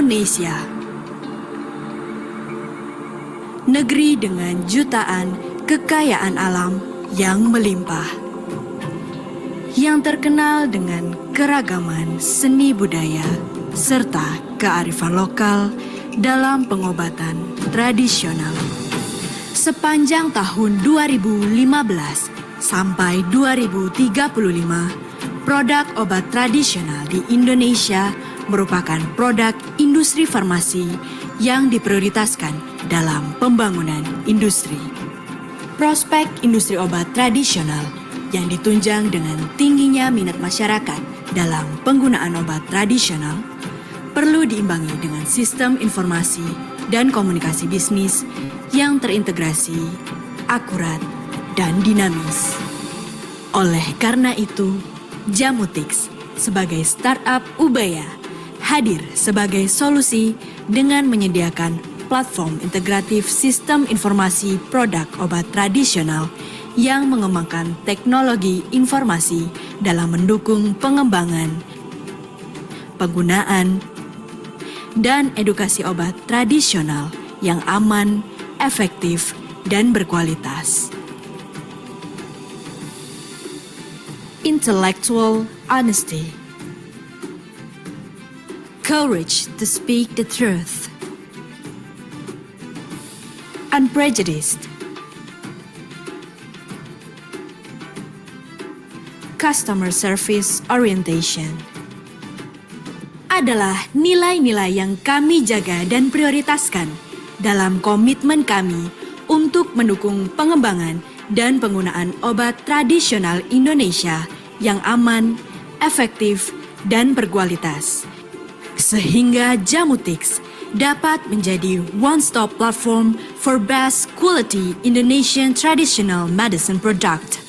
Indonesia, negeri dengan jutaan kekayaan alam yang melimpah, yang terkenal dengan keragaman seni budaya serta kearifan lokal dalam pengobatan tradisional. Sepanjang tahun 2015 sampai 2035, produk obat tradisional di Indonesia merupakan produk industri farmasi yang diprioritaskan dalam pembangunan industri. Prospek industri obat tradisional yang ditunjang dengan tingginya minat masyarakat dalam penggunaan obat tradisional perlu diimbangi dengan sistem informasi dan komunikasi bisnis yang terintegrasi, akurat, dan dinamis. Oleh karena itu, Jamutix sebagai startup Ubaya hadir sebagai solusi dengan menyediakan platform integratif sistem informasi produk obat tradisional yang mengembangkan teknologi informasi dalam mendukung pengembangan, penggunaan, dan edukasi obat tradisional yang aman, efektif, dan berkualitas. Intellectual honesty. Courage to speak the truth. Unprejudiced. Customer service orientation. Adalah nilai-nilai yang kami jaga dan prioritaskan dalam komitmen kami untuk mendukung pengembangan dan penggunaan obat tradisional Indonesia yang aman, efektif, dan berkualitas. Sehingga Jamutix dapat menjadi one-stop platform for best quality Indonesian traditional medicine product.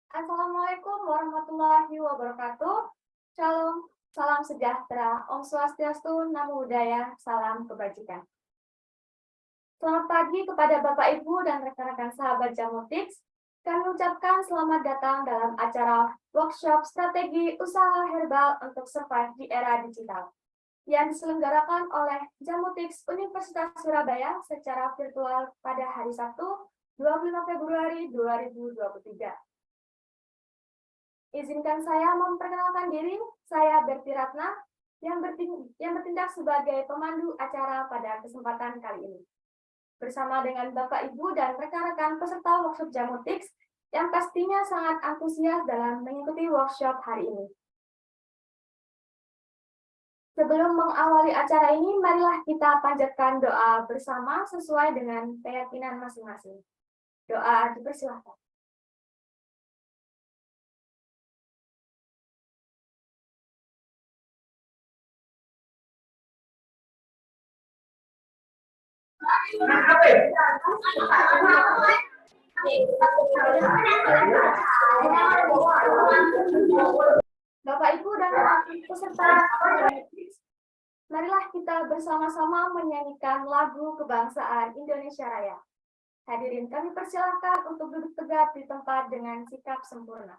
Assalamualaikum warahmatullahi wabarakatuh. Shalom, salam sejahtera, Om Swastiastu, Namo Buddhaya, salam kebajikan. Selamat pagi kepada Bapak Ibu dan rekan-rekan sahabat Jamutix. Kami ucapkan selamat datang dalam acara workshop strategi usaha herbal untuk survive di era digital yang diselenggarakan oleh Jamutix Universitas Surabaya secara virtual pada hari Sabtu 25 Februari 2023. Izinkan saya memperkenalkan diri, saya Berti Ratna yang bertindak sebagai pemandu acara pada kesempatan kali ini. Bersama dengan Bapak Ibu dan rekan-rekan peserta workshop Jamutix yang pastinya sangat antusias dalam mengikuti workshop hari ini. Sebelum mengawali acara ini, marilah kita panjatkan doa bersama sesuai dengan keyakinan masing-masing. Doa dipersilahkan. Bapak Ibu dan peserta, marilah kita bersama-sama menyanyikan lagu kebangsaan Indonesia Raya. Hadirin kami persilahkan untuk duduk tegak di tempat dengan sikap sempurna.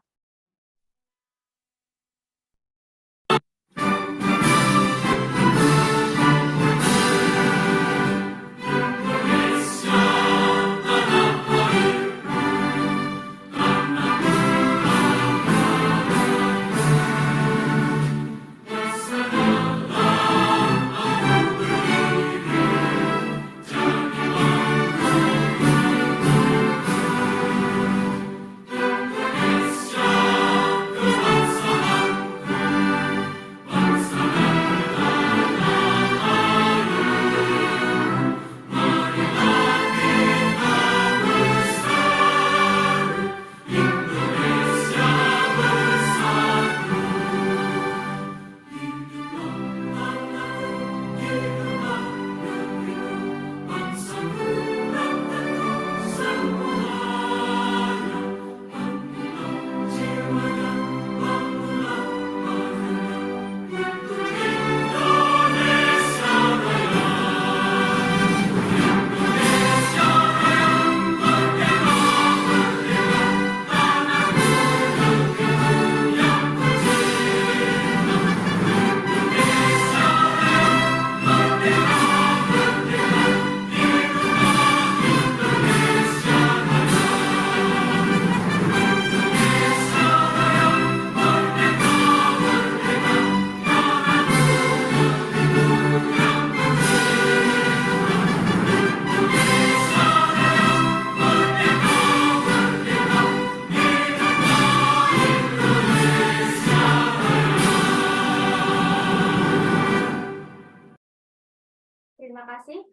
Terima kasih.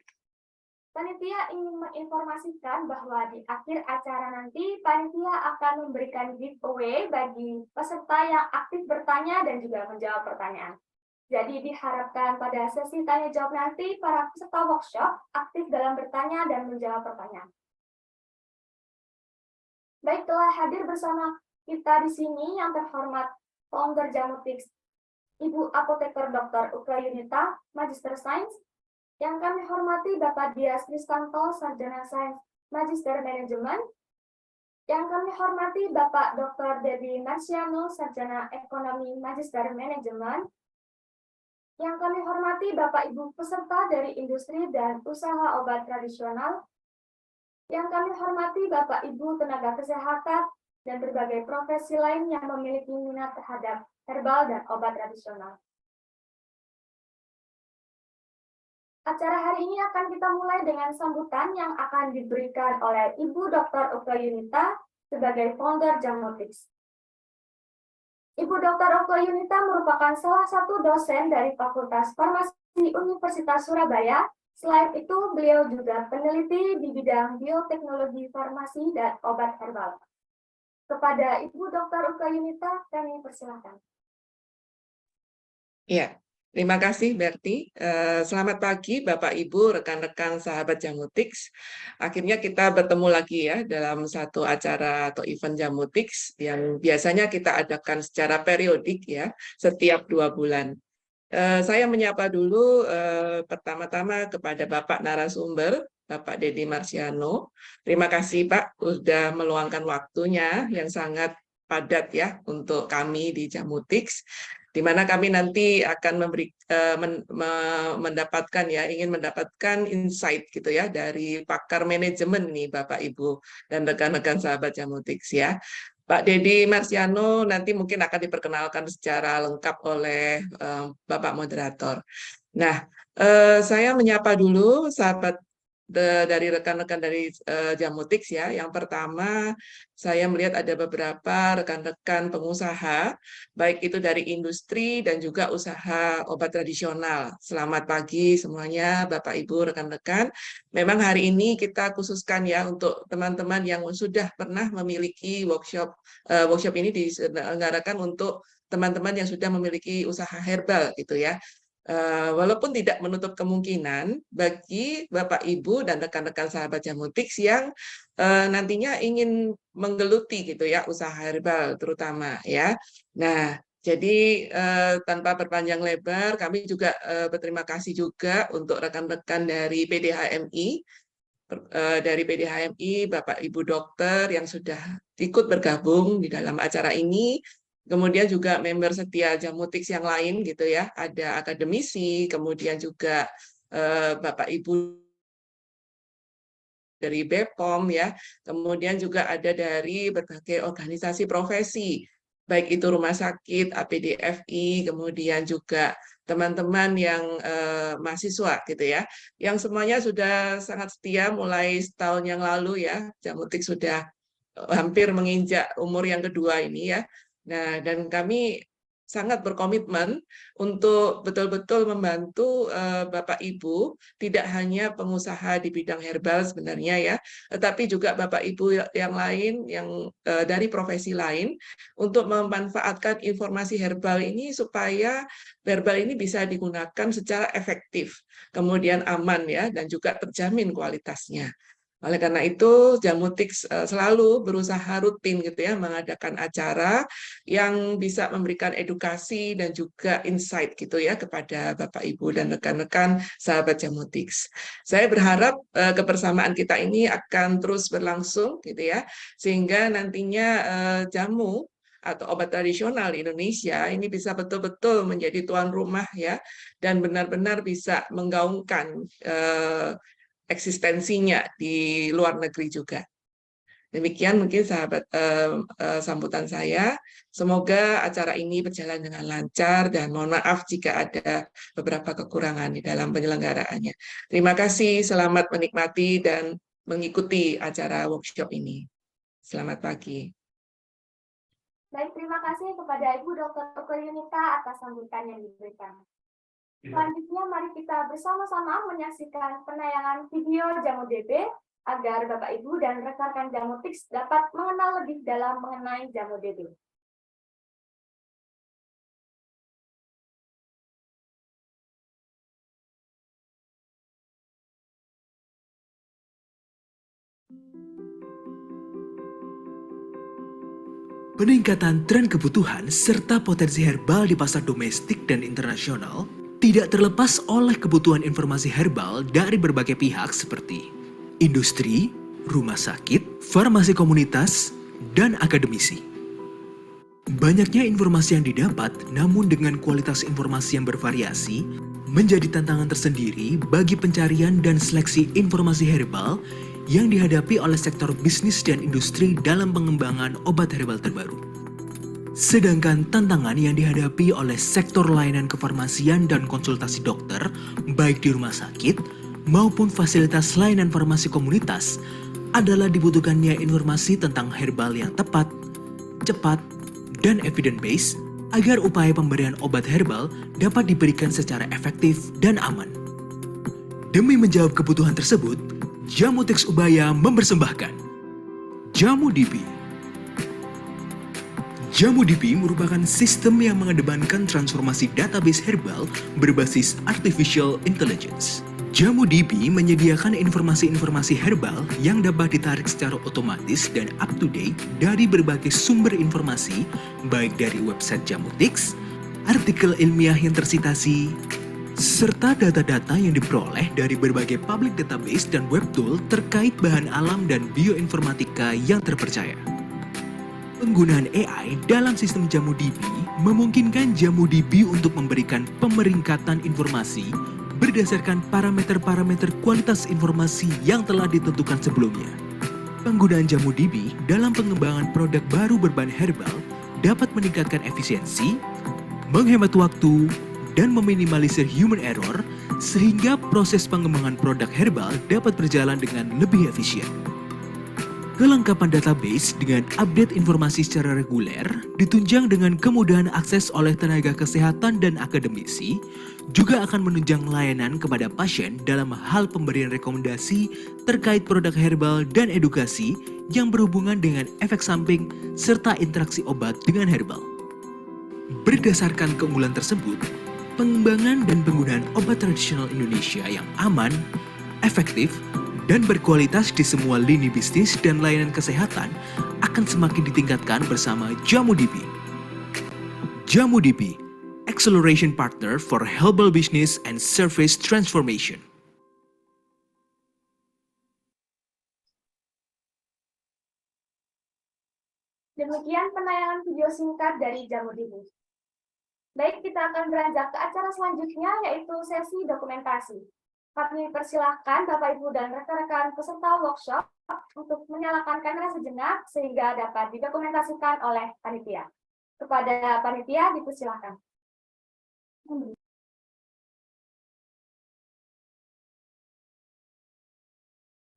Panitia ingin menginformasikan bahwa di akhir acara nanti, panitia akan memberikan giveaway bagi peserta yang aktif bertanya dan juga menjawab pertanyaan. Jadi diharapkan pada sesi tanya-jawab nanti, para peserta workshop aktif dalam bertanya dan menjawab pertanyaan. Baik, telah hadir bersama kita di sini yang terhormat founder Jamutix, Ibu Apoteker Dr. Uka Yunita, Magister Sains. Yang kami hormati Bapak Dias Kristanto, Sarjana Sains, Magister Manajemen. Yang kami hormati Bapak Dr. Debbie Marciano, Sarjana Ekonomi, Magister Manajemen. Yang kami hormati Bapak Ibu peserta dari industri dan usaha obat tradisional. Yang kami hormati Bapak Ibu tenaga kesehatan dan berbagai profesi lain yang memiliki minat terhadap herbal dan obat tradisional. Acara hari ini akan kita mulai dengan sambutan yang akan diberikan oleh Ibu Dr. Uka Yunita sebagai founder Jamutix. Ibu Dr. Uka Yunita merupakan salah satu dosen dari Fakultas Farmasi Universitas Surabaya. Selain itu, beliau juga peneliti di bidang bioteknologi farmasi dan obat herbal. Kepada Ibu Dr. Uka Yunita, kami persilakan. Ya, Terima kasih, Berti. Selamat pagi, Bapak, Ibu, rekan-rekan sahabat Jamutix. Akhirnya kita bertemu lagi ya dalam satu acara atau event Jamutix yang biasanya kita adakan secara periodik ya, setiap 2 bulan. Saya menyapa dulu pertama-tama kepada Bapak narasumber, Bapak Deddy Marsiano. Terima kasih, Pak, sudah meluangkan waktunya yang sangat padat ya untuk kami di Jamutix, di mana kami nanti akan mendapatkan ya, ingin mendapatkan insight gitu ya dari pakar manajemen nih Bapak Ibu dan rekan-rekan sahabat Jamutix ya. Pak Deddy Marsiano nanti mungkin akan diperkenalkan secara lengkap oleh Bapak Moderator. Nah, saya menyapa dulu sahabat dari rekan-rekan dari Jamutix ya. Yang pertama, saya melihat ada beberapa rekan-rekan pengusaha, baik itu dari industri dan juga usaha obat tradisional. Selamat pagi semuanya, Bapak, Ibu, rekan-rekan. Memang hari ini kita khususkan ya untuk teman-teman yang sudah pernah memiliki workshop ini diselenggarakan untuk teman-teman yang sudah memiliki usaha herbal gitu ya. Walaupun tidak menutup kemungkinan bagi Bapak, Ibu, dan rekan-rekan sahabat Jamutix yang nantinya ingin menggeluti gitu ya usaha herbal terutama ya. Nah, jadi tanpa berpanjang lebar, kami juga berterima kasih juga untuk rekan-rekan dari PDHMI, Bapak Ibu dokter yang sudah ikut bergabung di dalam acara ini. Kemudian juga member setia Jamutix yang lain gitu ya, ada akademisi, kemudian juga Bapak Ibu dari BPOM ya, kemudian juga ada dari berbagai organisasi profesi, baik itu rumah sakit, APDFI, kemudian juga teman-teman yang mahasiswa gitu ya, yang semuanya sudah sangat setia mulai setahun yang lalu ya, Jamutix sudah hampir menginjak umur yang kedua ini ya. Nah, dan kami sangat berkomitmen untuk betul-betul membantu Bapak Ibu, tidak hanya pengusaha di bidang herbal sebenarnya ya, tetapi juga Bapak Ibu yang lain, yang dari profesi lain, untuk memanfaatkan informasi herbal ini supaya herbal ini bisa digunakan secara efektif, kemudian aman ya, dan juga terjamin kualitasnya. Oleh karena itu, Jamutix selalu berusaha rutin gitu ya, mengadakan acara yang bisa memberikan edukasi dan juga insight gitu ya kepada Bapak, Ibu, dan rekan-rekan sahabat Jamutix. Saya berharap kebersamaan kita ini akan terus berlangsung gitu ya, sehingga nantinya jamu atau obat tradisional di Indonesia ini bisa betul-betul menjadi tuan rumah ya, dan benar-benar bisa menggaungkan eksistensinya di luar negeri juga. Demikian mungkin sahabat sambutan saya. Semoga acara ini berjalan dengan lancar dan mohon maaf jika ada beberapa kekurangan di dalam penyelenggaraannya. Terima kasih, selamat menikmati dan mengikuti acara workshop ini. Selamat pagi. Baik, terima kasih kepada Ibu Dr. Uke Yunita atas sambutan yang diberikan. Selanjutnya, mari kita bersama-sama menyaksikan penayangan video Jamu DB agar Bapak, Ibu, dan rekan-rekan Jamutix dapat mengenal lebih dalam mengenai Jamu DB. Peningkatan tren kebutuhan serta potensi herbal di pasar domestik dan internasional tidak terlepas oleh kebutuhan informasi herbal dari berbagai pihak seperti industri, rumah sakit, farmasi komunitas, dan akademisi. Banyaknya informasi yang didapat, namun dengan kualitas informasi yang bervariasi, menjadi tantangan tersendiri bagi pencarian dan seleksi informasi herbal yang dihadapi oleh sektor bisnis dan industri dalam pengembangan obat herbal terbaru. Sedangkan tantangan yang dihadapi oleh sektor layanan kefarmasian dan konsultasi dokter, baik di rumah sakit maupun fasilitas layanan farmasi komunitas, adalah dibutuhkannya informasi tentang herbal yang tepat, cepat, dan evidence-based agar upaya pemberian obat herbal dapat diberikan secara efektif dan aman. Demi menjawab kebutuhan tersebut, Jamutix Ubaya mempersembahkan Jamu DB. JamuDB merupakan sistem yang mengedepankan transformasi database herbal berbasis artificial intelligence. JamuDB menyediakan informasi-informasi herbal yang dapat ditarik secara otomatis dan up-to-date dari berbagai sumber informasi, baik dari website Jamutix, artikel ilmiah yang tersitasi, serta data-data yang diperoleh dari berbagai public database dan web tool terkait bahan alam dan bioinformatika yang terpercaya. Penggunaan AI dalam sistem JamuDB memungkinkan JamuDB untuk memberikan pemeringkatan informasi berdasarkan parameter-parameter kualitas informasi yang telah ditentukan sebelumnya. Penggunaan JamuDB dalam pengembangan produk baru berbahan herbal dapat meningkatkan efisiensi, menghemat waktu, dan meminimalisir human error sehingga proses pengembangan produk herbal dapat berjalan dengan lebih efisien. Kelengkapan database dengan update informasi secara reguler ditunjang dengan kemudahan akses oleh tenaga kesehatan dan akademisi, juga akan menunjang layanan kepada pasien dalam hal pemberian rekomendasi terkait produk herbal dan edukasi yang berhubungan dengan efek samping serta interaksi obat dengan herbal. Berdasarkan keunggulan tersebut, pengembangan dan penggunaan obat tradisional Indonesia yang aman, efektif, dan berkualitas di semua lini bisnis dan layanan kesehatan akan semakin ditingkatkan bersama JamuDB. JamuDB, Acceleration Partner for Herbal Business and Service Transformation. Demikian penayangan video singkat dari JamuDB. Baik, kita akan beranjak ke acara selanjutnya, yaitu sesi dokumentasi. Kami persilahkan Bapak, Ibu, dan rekan-rekan peserta workshop untuk menyalakan kamera sejenak sehingga dapat didokumentasikan oleh panitia. Kepada panitia dipersilahkan.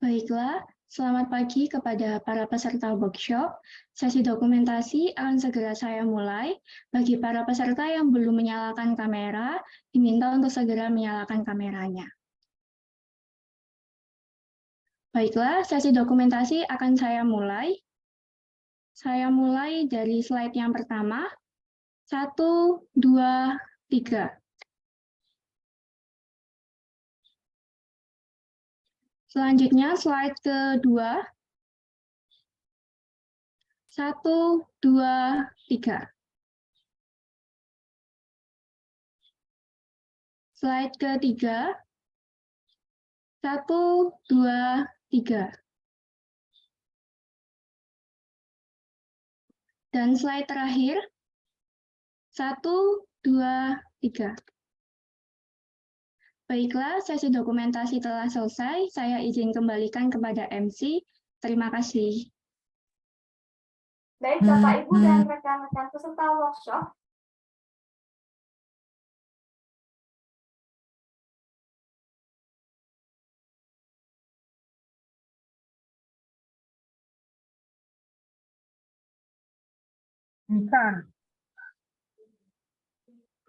Baiklah, selamat pagi kepada para peserta workshop. Sesi dokumentasi akan segera saya mulai. Bagi para peserta yang belum menyalakan kamera, diminta untuk segera menyalakan kameranya. Baiklah, sesi dokumentasi akan saya mulai. Saya mulai dari slide yang pertama. 1, 2, 3. Selanjutnya slide kedua. 1, 2, 3. Slide ketiga. 1, 2, 3. Dan slide terakhir. 1, 2, 3. Baiklah, sesi dokumentasi telah selesai. Saya izin kembalikan kepada MC. Terima kasih. Baik, Bapak, Ibu, dan rekan-rekan peserta workshop,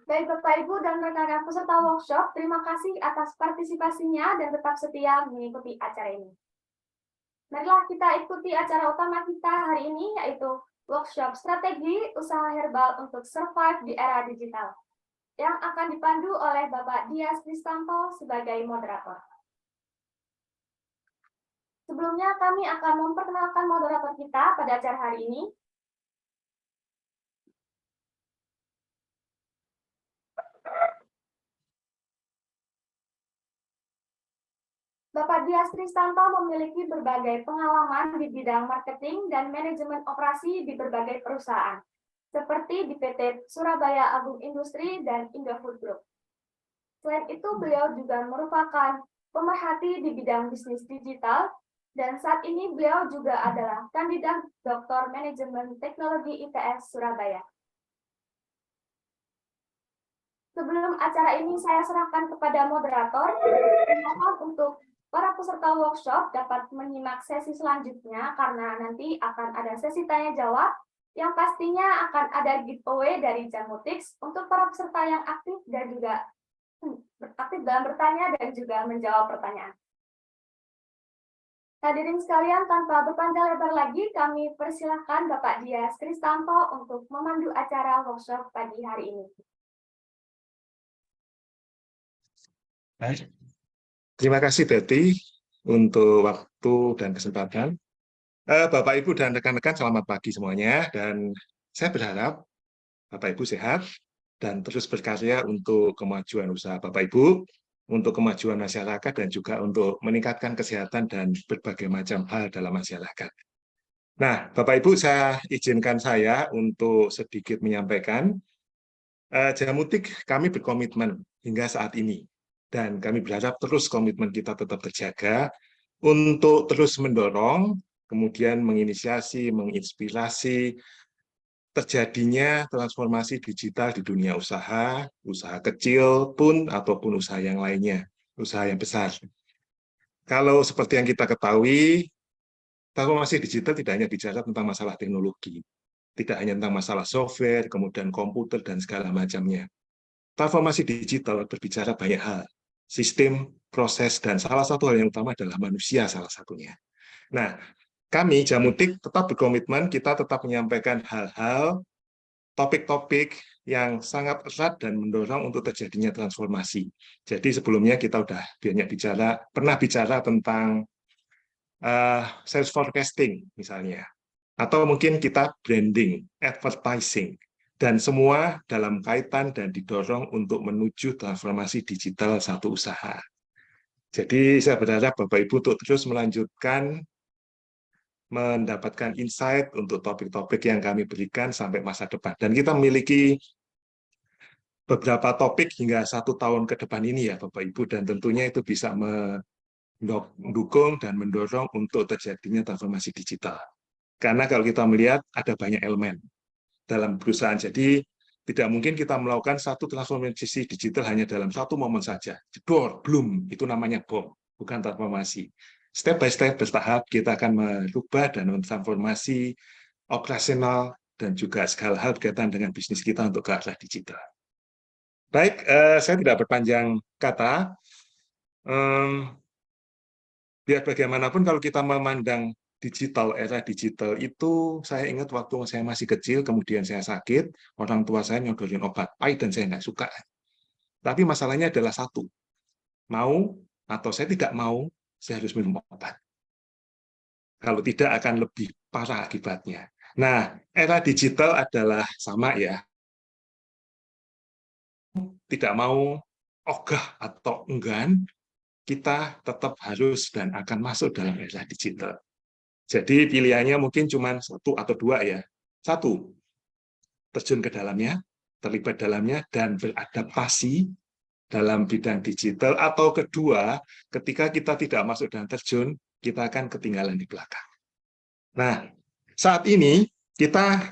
baik, Bapak, Ibu, dan rekan-rekan peserta workshop, terima kasih atas partisipasinya dan tetap setia mengikuti acara ini. Marilah kita ikuti acara utama kita hari ini, yaitu workshop strategi usaha herbal untuk survive di era digital, yang akan dipandu oleh Bapak Dias Kristanto sebagai moderator. Sebelumnya, kami akan memperkenalkan moderator kita pada acara hari ini. Bapak Dias Kristanto memiliki berbagai pengalaman di bidang marketing dan manajemen operasi di berbagai perusahaan, seperti di PT Surabaya Agung Industri dan Indofood Group. Selain itu, beliau juga merupakan pemerhati di bidang bisnis digital, dan saat ini beliau juga adalah kandidat Doktor Manajemen Teknologi ITS Surabaya. Sebelum acara ini saya serahkan kepada moderator, mohon untuk para peserta workshop dapat menyimak sesi selanjutnya karena nanti akan ada sesi tanya-jawab yang pastinya akan ada giveaway dari Jamutix untuk para peserta yang aktif dan juga aktif dalam bertanya dan juga menjawab pertanyaan. Hadirin sekalian, tanpa berpanjang lebar lagi, kami persilahkan Bapak Dias Kristanto untuk memandu acara workshop pagi hari ini. Baik. Terima kasih Betty untuk waktu dan kesempatan. Bapak, Ibu, dan rekan-rekan, selamat pagi semuanya. Dan saya berharap Bapak Ibu sehat dan terus berkarya untuk kemajuan usaha Bapak Ibu, untuk kemajuan masyarakat, dan juga untuk meningkatkan kesehatan dan berbagai macam hal dalam masyarakat. Nah, Bapak Ibu, izinkan saya untuk sedikit menyampaikan, Jamutik kami berkomitmen hingga saat ini, dan kami berharap terus komitmen kita tetap terjaga untuk terus mendorong, kemudian menginisiasi, menginspirasi terjadinya transformasi digital di dunia usaha, usaha kecil pun ataupun usaha yang lainnya, usaha yang besar. Kalau seperti yang kita ketahui, transformasi digital tidak hanya bicara tentang masalah teknologi, tidak hanya tentang masalah software, kemudian komputer, dan segala macamnya. Transformasi digital berbicara banyak hal, sistem, proses, dan salah satu hal yang utama adalah manusia salah satunya. Nah, kami Jamutik tetap berkomitmen, kita tetap menyampaikan hal-hal, topik-topik yang sangat erat dan mendorong untuk terjadinya transformasi. Jadi sebelumnya kita udah pernah bicara tentang sales forecasting misalnya, atau mungkin kita branding, advertising, dan semua dalam kaitan dan didorong untuk menuju transformasi digital satu usaha. Jadi saya berharap Bapak Ibu untuk terus melanjutkan mendapatkan insight untuk topik-topik yang kami berikan sampai masa depan. Dan kita memiliki beberapa topik hingga 1 tahun ke depan ini ya Bapak Ibu, dan tentunya itu bisa mendukung dan mendorong untuk terjadinya transformasi digital. Karena kalau kita melihat ada banyak elemen dalam perusahaan, jadi tidak mungkin kita melakukan satu transformasi digital hanya dalam satu momen saja. Jedor, belum, itu namanya bom, bukan transformasi. Step by step, bertahap, kita akan merubah dan mentransformasi operasional dan juga segala hal berkaitan dengan bisnis kita untuk ke arah digital. Baik, saya tidak berpanjang kata. Biar bagaimanapun kalau kita memandang digital, era digital itu, saya ingat waktu saya masih kecil, kemudian saya sakit, orang tua saya nyodorin obat pahit dan saya nggak suka. Tapi masalahnya adalah satu, mau atau saya tidak mau, saya harus minum obat. Kalau tidak akan lebih parah akibatnya. Nah, era digital adalah sama ya. Tidak mau ogah atau enggan, kita tetap harus dan akan masuk dalam era digital. Jadi pilihannya mungkin cuma 1 atau 2 ya. 1, terjun ke dalamnya, terlibat dalamnya, dan beradaptasi dalam bidang digital. Atau kedua, ketika kita tidak masuk dan terjun, kita akan ketinggalan di belakang. Nah, saat ini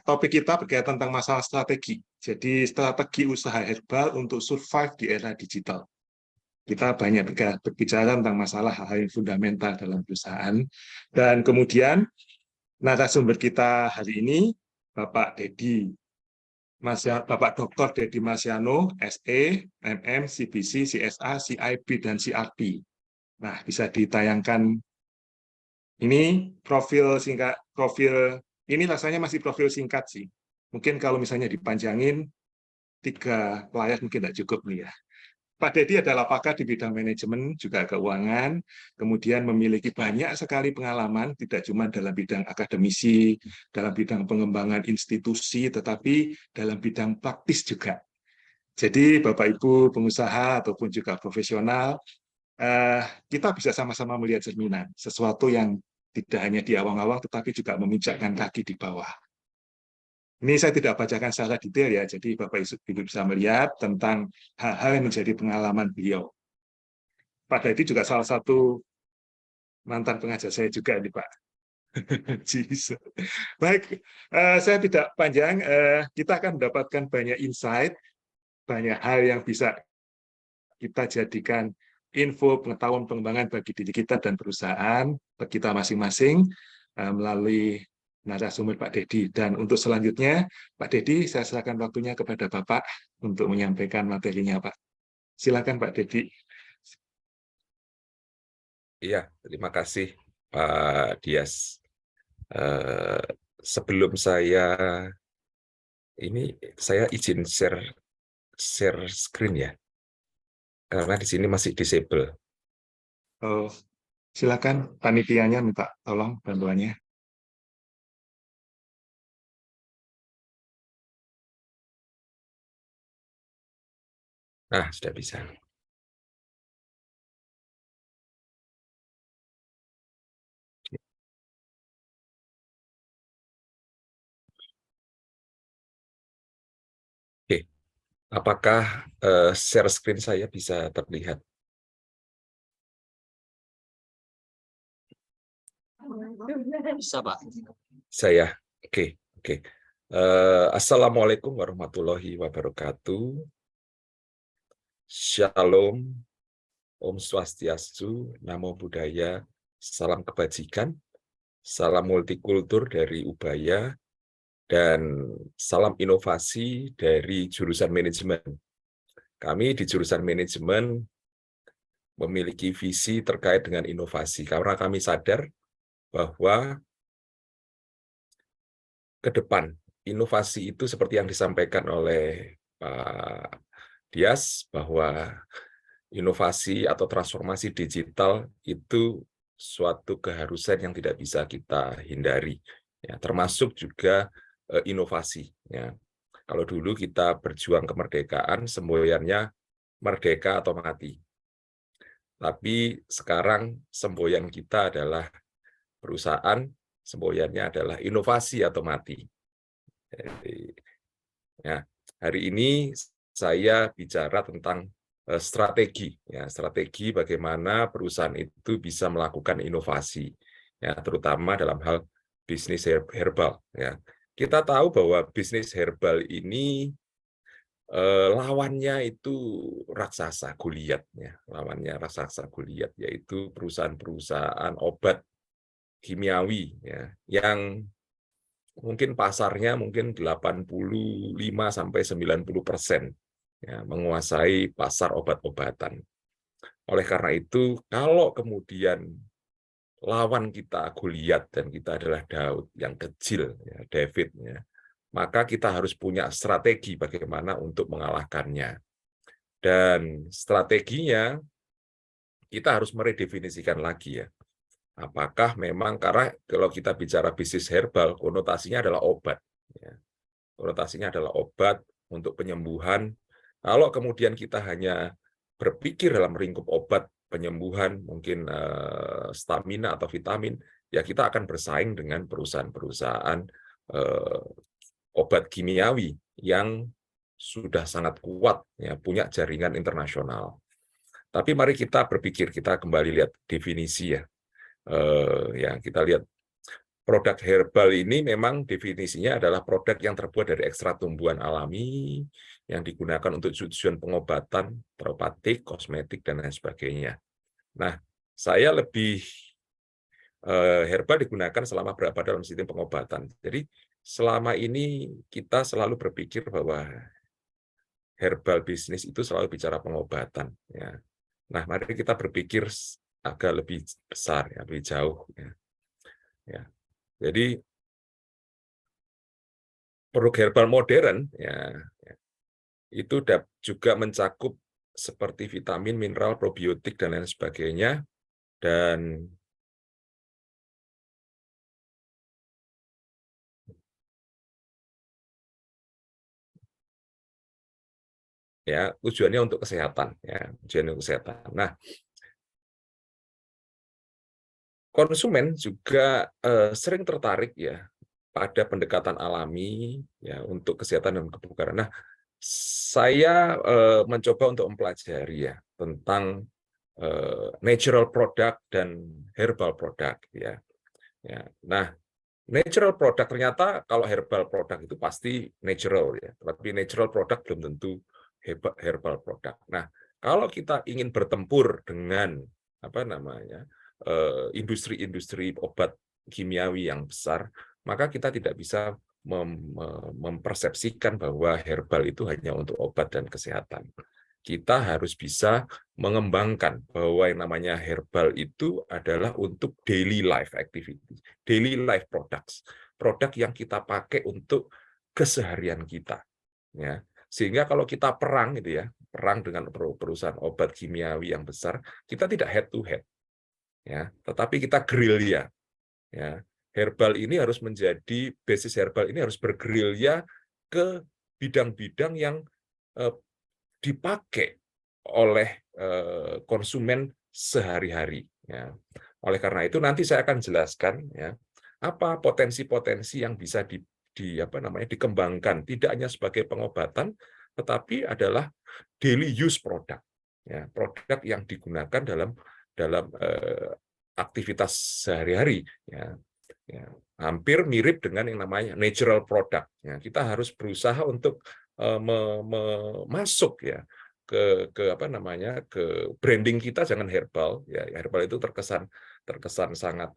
topik kita berkaitan tentang masalah strategi. Jadi strategi usaha herbal untuk survive di era digital. Kita banyak berbicara tentang masalah hal-hal yang fundamental dalam perusahaan. Dan kemudian narasumber kita hari ini, Bapak Dr. Dedi Masyano, SE, MM, CBC, CSA, CIB, dan CRP. Nah, bisa ditayangkan ini ini rasanya masih profil singkat sih. Mungkin kalau misalnya dipanjangin 3 layar mungkin tidak cukup nih ya. Pak Dedi adalah pakar di bidang manajemen, juga keuangan, kemudian memiliki banyak sekali pengalaman, tidak cuma dalam bidang akademisi, dalam bidang pengembangan institusi, tetapi dalam bidang praktis juga. Jadi Bapak Ibu pengusaha ataupun juga profesional, kita bisa sama-sama melihat cerminan, sesuatu yang tidak hanya di awang-awang, tetapi juga meminjakkan kaki di bawah. Ini saya tidak bacakan secara detail ya, jadi Bapak Ibu bisa melihat tentang hal-hal yang menjadi pengalaman beliau. Pak Dedi juga salah satu mantan pengajar saya juga ini Pak. Baik, saya tidak panjang, kita akan mendapatkan banyak insight, banyak hal yang bisa kita jadikan info, pengetahuan, pengembangan bagi diri kita dan perusahaan, bagi kita masing-masing, melalui narasumber Pak Dedi. Dan untuk selanjutnya, Pak Dedi, saya serahkan waktunya kepada Bapak untuk menyampaikan materinya, Pak. Silakan Pak Dedi. Iya, terima kasih Pak Dias. Sebelum saya izin share screen ya, karena di sini masih disable. Oh, silakan panitianya minta tolong bantuannya. Nah, sudah bisa. Oke, apakah share screen saya bisa terlihat? Bisa, Pak. Saya, oke. Assalamualaikum warahmatullahi wabarakatuh. Shalom, Om Swastiastu, Namo Buddhaya, salam kebajikan, salam multikultur dari Ubaya, dan salam inovasi dari jurusan manajemen. Kami di jurusan manajemen memiliki visi terkait dengan inovasi, karena kami sadar bahwa ke depan inovasi itu seperti yang disampaikan oleh Pak Dias, bahwa inovasi atau transformasi digital itu suatu keharusan yang tidak bisa kita hindari, ya, termasuk juga inovasi. Ya. Kalau dulu kita berjuang kemerdekaan, semboyannya merdeka atau mati. Tapi sekarang semboyan kita adalah perusahaan, semboyannya adalah inovasi atau mati. Jadi, ya, hari ini saya bicara tentang strategi, ya, strategi bagaimana perusahaan itu bisa melakukan inovasi, ya, terutama dalam hal bisnis herbal. Ya. Kita tahu bahwa bisnis herbal ini lawannya itu raksasa Goliat, ya. Lawannya raksasa Goliat, yaitu perusahaan-perusahaan obat kimiawi, ya, yang mungkin pasarnya mungkin 85-90% ya, menguasai pasar obat-obatan. Oleh karena itu, kalau kemudian lawan kita Goliat dan kita adalah Daud yang kecil, ya, David, ya, maka kita harus punya strategi bagaimana untuk mengalahkannya. Dan strateginya kita harus meredefinisikan lagi, ya. Apakah memang, karena kalau kita bicara bisnis herbal, konotasinya adalah obat. Ya. Konotasinya adalah obat untuk penyembuhan. Kalau kemudian kita hanya berpikir dalam lingkup obat penyembuhan, mungkin stamina atau vitamin, ya kita akan bersaing dengan perusahaan-perusahaan obat kimiawi yang sudah sangat kuat, ya, punya jaringan internasional. Tapi mari kita berpikir, kita kembali lihat definisi, ya. Ya, kita lihat produk herbal ini memang definisinya adalah produk yang terbuat dari ekstrak tumbuhan alami yang digunakan untuk tujuan pengobatan, terapeutik, kosmetik, dan lain sebagainya. Nah, saya lebih herbal digunakan selama berapa dalam sistem pengobatan. Jadi selama ini kita selalu berpikir bahwa herbal bisnis itu selalu bicara pengobatan. Ya. Nah, mari kita berpikir agak lebih besar, ya, lebih jauh. Ya. Ya. Jadi produk herbal modern, ya, itu juga mencakup seperti vitamin, mineral, probiotik, dan lain sebagainya. Dan ya, tujuannya untuk kesehatan, ya, tujuannya untuk kesehatan. Nah, konsumen juga sering tertarik, ya, pada pendekatan alami, ya, untuk kesehatan dan kebugaran. Nah, saya mencoba untuk mempelajari, ya, tentang natural product dan herbal product, ya. Ya. Nah, natural product ternyata kalau herbal product itu pasti natural, ya, tapi natural product belum tentu herbal product. Nah, kalau kita ingin bertempur dengan apa namanya industri-industri obat kimiawi yang besar, maka kita tidak bisa mempersepsikan bahwa herbal itu hanya untuk obat dan kesehatan. kita harus bisa mengembangkan bahwa yang namanya herbal itu adalah untuk daily life activity, daily life products, produk yang kita pakai untuk keseharian kita. Ya, sehingga kalau kita perang gitu ya, perang dengan perusahaan obat kimiawi yang besar, kita tidak head to head, ya, tetapi kita gerilya. Ya, herbal ini harus menjadi basis herbal ini harus bergerilya ke bidang-bidang yang dipakai oleh konsumen sehari-hari. Ya. Oleh karena itu nanti saya akan jelaskan ya apa potensi-potensi yang bisa dikembangkan tidak hanya sebagai pengobatan, tetapi adalah daily use product, ya, produk yang digunakan dalam aktivitas sehari-hari. Ya. Ya, hampir mirip dengan yang namanya natural product. Ya, kita harus berusaha untuk masuk ya ke branding kita jangan herbal. Ya, herbal itu terkesan sangat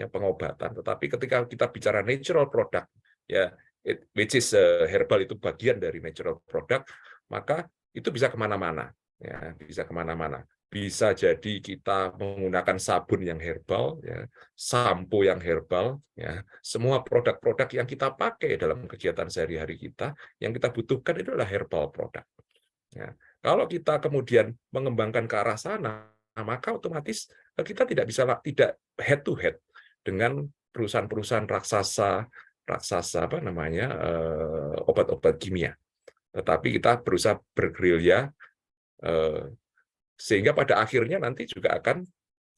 pengobatan. Tetapi ketika kita bicara natural product, ya, which is herbal itu bagian dari natural product, maka itu bisa kemana-mana. Ya, bisa kemana-mana. Bisa jadi kita menggunakan sabun yang herbal, ya, sampo yang herbal, ya, semua produk-produk yang kita pakai dalam kegiatan sehari-hari kita, yang kita butuhkan itu adalah herbal product. Ya. Kalau kita kemudian mengembangkan ke arah sana, maka otomatis kita tidak head to head dengan perusahaan-perusahaan raksasa obat-obat kimia. Tetapi kita berusaha bergerilya sehingga pada akhirnya nanti juga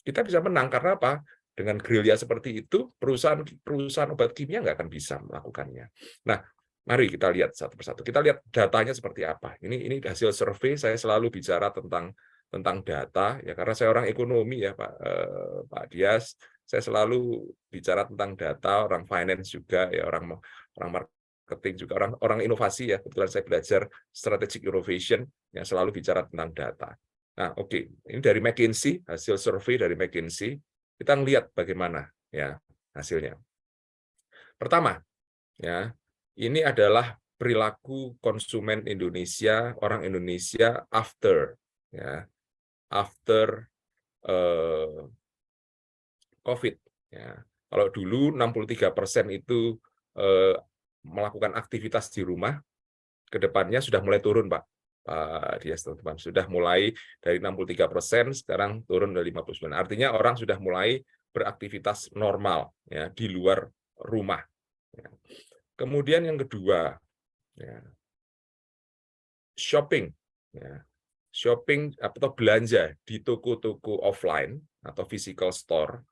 kita bisa menang. Karena apa? Dengan gerilya seperti itu, perusahaan obat kimia nggak akan bisa melakukannya. Nah, mari kita lihat satu persatu. Kita lihat datanya seperti apa. Ini hasil survei. Saya selalu bicara tentang data, ya, karena saya orang ekonomi ya, Pak Dias. Saya selalu bicara tentang data, orang finance juga, ya, orang marketing juga, orang inovasi ya. Kebetulan saya belajar strategic innovation, yang selalu bicara tentang data. Nah, oke, ini dari McKinsey, hasil survei dari McKinsey, kita lihat bagaimana ya hasilnya. Pertama, ya, ini adalah perilaku konsumen Indonesia, orang Indonesia after COVID. Ya. Kalau dulu 63% itu melakukan aktivitas di rumah, ke depannya sudah mulai turun, Pak Dias, teman-teman. Sudah mulai dari 63%, sekarang turun dari 59%. Artinya orang sudah mulai beraktivitas normal ya di luar rumah. Ya. Kemudian yang kedua, ya, shopping. Ya. Shopping atau belanja di toko-toko offline atau physical store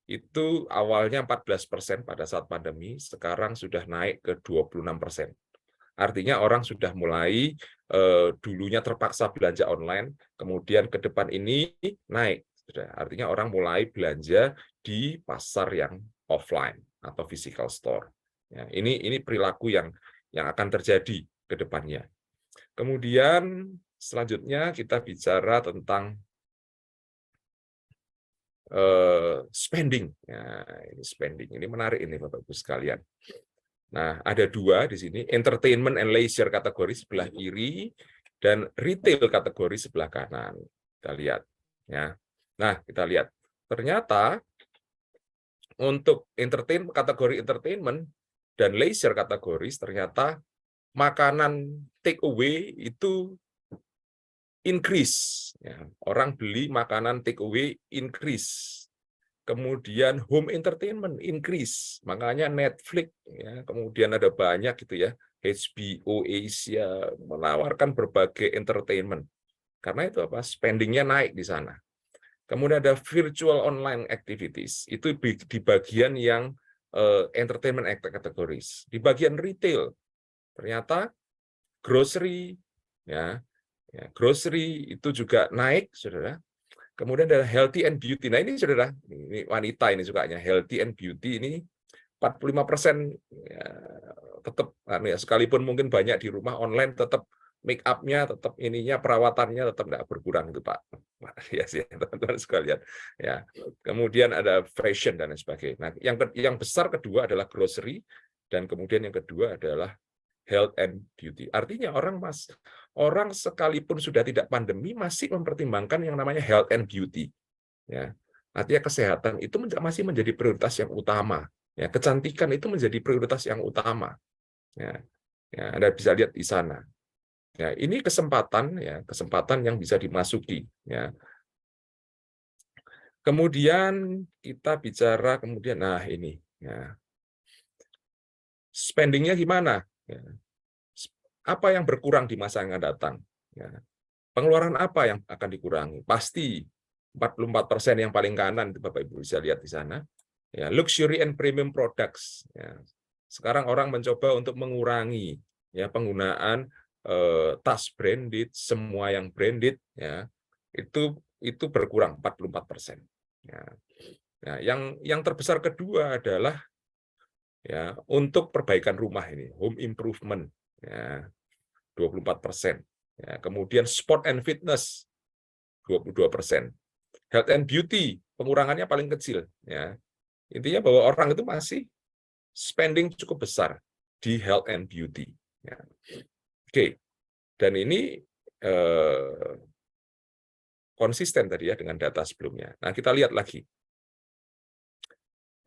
itu awalnya 14% pada saat pandemi, sekarang sudah naik ke 26%. Artinya orang sudah mulai dulunya terpaksa belanja online, kemudian ke depan ini naik. Artinya orang mulai belanja di pasar yang offline atau physical store. Ya, ini perilaku yang akan terjadi ke depannya. Kemudian selanjutnya kita bicara tentang spending. Ya, ini spending. Ini menarik ini Bapak-Ibu sekalian. Nah, ada dua di sini, entertainment and leisure kategori sebelah kiri dan retail kategori sebelah kanan. Kita lihat ya. Nah, kita lihat. Ternyata untuk kategori entertainment dan leisure kategoris ternyata makanan take away itu increase. Ya, orang beli makanan take away increase. Kemudian home entertainment increase, makanya Netflix, ya, kemudian ada banyak gitu ya, HBO Asia menawarkan berbagai entertainment. Karena itu apa? Spendingnya naik di sana. Kemudian ada virtual online activities, itu di bagian yang entertainment categories. Di bagian retail, ternyata grocery, ya grocery itu juga naik, saudara. Kemudian ada healthy and beauty. Nah ini saudara, ini wanita ini sukanya healthy and beauty ini 45% ya, tetap ya, sekalipun mungkin banyak di rumah online tetap make up-nya, tetap ininya perawatannya tetap nggak berkurang itu Pak. Ya sih teman-teman sekalian. Ya. Kemudian ada fashion dan lain sebagainya. Nah, yang besar kedua adalah grocery dan kemudian yang kedua adalah health and beauty. Artinya orang sekalipun sudah tidak pandemi masih mempertimbangkan yang namanya health and beauty. Ya, artinya kesehatan itu masih menjadi prioritas yang utama. Ya, kecantikan itu menjadi prioritas yang utama. Ya, Anda bisa lihat di sana. Ya, ini kesempatan, ya, kesempatan yang bisa dimasuki. Ya. Kemudian kita bicara kemudian, nah ini, ya. Spendingnya gimana? Ya. Apa yang berkurang di masa yang akan datang? Ya. Pengeluaran apa yang akan dikurangi? Pasti 44% yang paling kanan, Bapak Ibu bisa lihat di sana. Ya, luxury and premium products. Ya. Sekarang orang mencoba untuk mengurangi ya penggunaan tas branded, semua yang branded, ya itu berkurang 44%. Ya. Nah, yang terbesar kedua adalah ya untuk perbaikan rumah ini, home improvement, ya 24%. Ya, kemudian sport and fitness 22%. Health and beauty pengurangannya paling kecil. Ya. Intinya bahwa orang itu masih spending cukup besar di health and beauty. Ya. Oke, dan ini konsisten tadi ya dengan data sebelumnya. Nah, kita lihat lagi.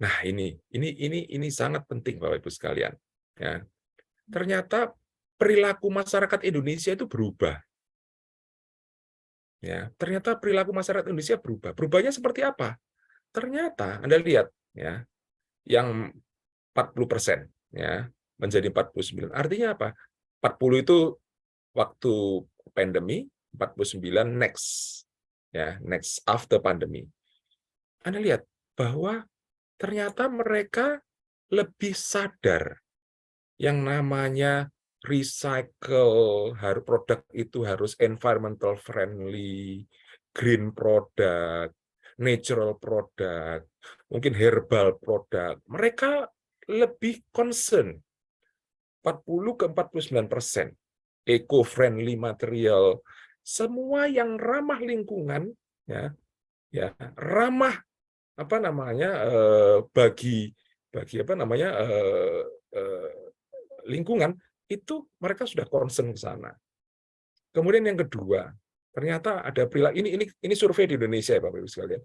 Nah, ini sangat penting Bapak Ibu sekalian. Ya. Ternyata perilaku masyarakat Indonesia itu berubah. Ya, ternyata perilaku masyarakat Indonesia berubah. Berubahnya seperti apa? Ternyata Anda lihat ya, yang 40% ya menjadi 49. Artinya apa? 40 itu waktu pandemi, 49 next. Ya, next after pandemi. Anda lihat bahwa ternyata mereka lebih sadar yang namanya recycle, produk itu harus environmental friendly, green product, natural product, mungkin herbal product. Mereka lebih concern 40 ke 49%. Eco-friendly material, semua yang ramah lingkungan, ya ramah apa namanya bagi apa namanya lingkungan, itu mereka sudah concern ke sana. Kemudian yang kedua, ternyata ada perilaku ini survei di Indonesia ya Bapak Ibu sekalian.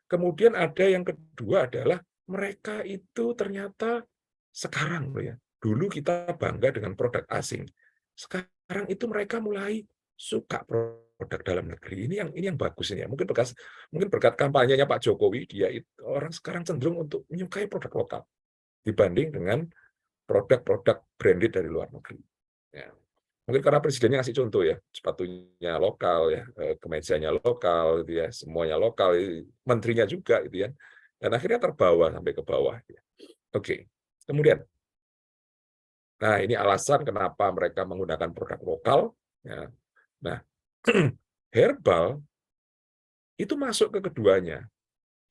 Kemudian ada yang kedua adalah mereka itu ternyata sekarang loh ya. Dulu kita bangga dengan produk asing. Sekarang itu mereka mulai suka produk dalam negeri. Ini yang bagus ini ya. Mungkin berkat kampanyenya Pak Jokowi, orang sekarang cenderung untuk menyukai produk lokal dibanding dengan produk-produk branded dari luar negeri. Ya. Mungkin karena presidennya ngasih contoh ya, sepatunya lokal ya, kemejanya lokal gitu ya, semuanya lokal, menterinya juga gitu ya. Dan akhirnya terbawa sampai ke bawah. Ya. Oke. Kemudian nah, ini alasan kenapa mereka menggunakan produk lokal. Ya. Nah, herbal itu masuk ke keduanya.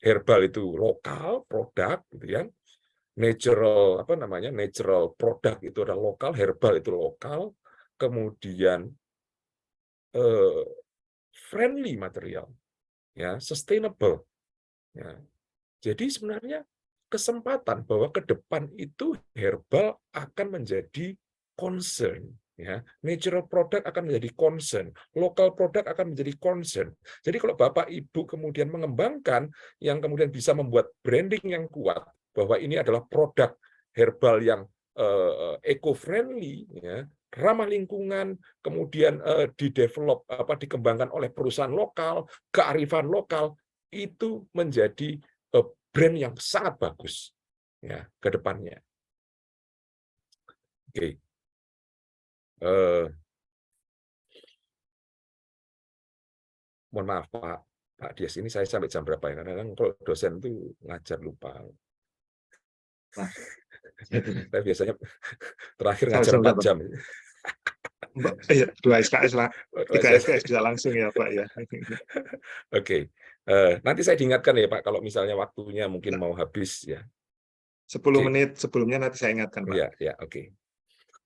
Herbal itu lokal produk, gitu ya. Natural apa namanya? Natural produk itu adalah lokal, herbal itu lokal. Kemudian friendly material, ya, sustainable. Ya. Jadi sebenarnya kesempatan bahwa ke depan itu herbal akan menjadi concern, ya. Natural product akan menjadi concern, local product akan menjadi concern. Jadi kalau Bapak Ibu kemudian mengembangkan yang kemudian bisa membuat branding yang kuat bahwa ini adalah produk herbal yang eco-friendly, ya, ramah lingkungan, kemudian dikembangkan oleh perusahaan lokal, kearifan lokal, itu menjadi brand yang sangat bagus ya ke depannya. Oke. Mohon maaf Pak Dias, ini saya sampai jam berapa ya? Karena kalau dosen itu ngajar lupa. Nah. Saya biasanya terakhir ngajar 4 jam. Iya, 2 SKS lah, 3 SKS bisa langsung ya Pak ya. Oke. Nanti saya diingatkan ya Pak, kalau misalnya waktunya mungkin mau habis ya. 10 menit sebelumnya nanti saya ingatkan Pak. Ya, oke.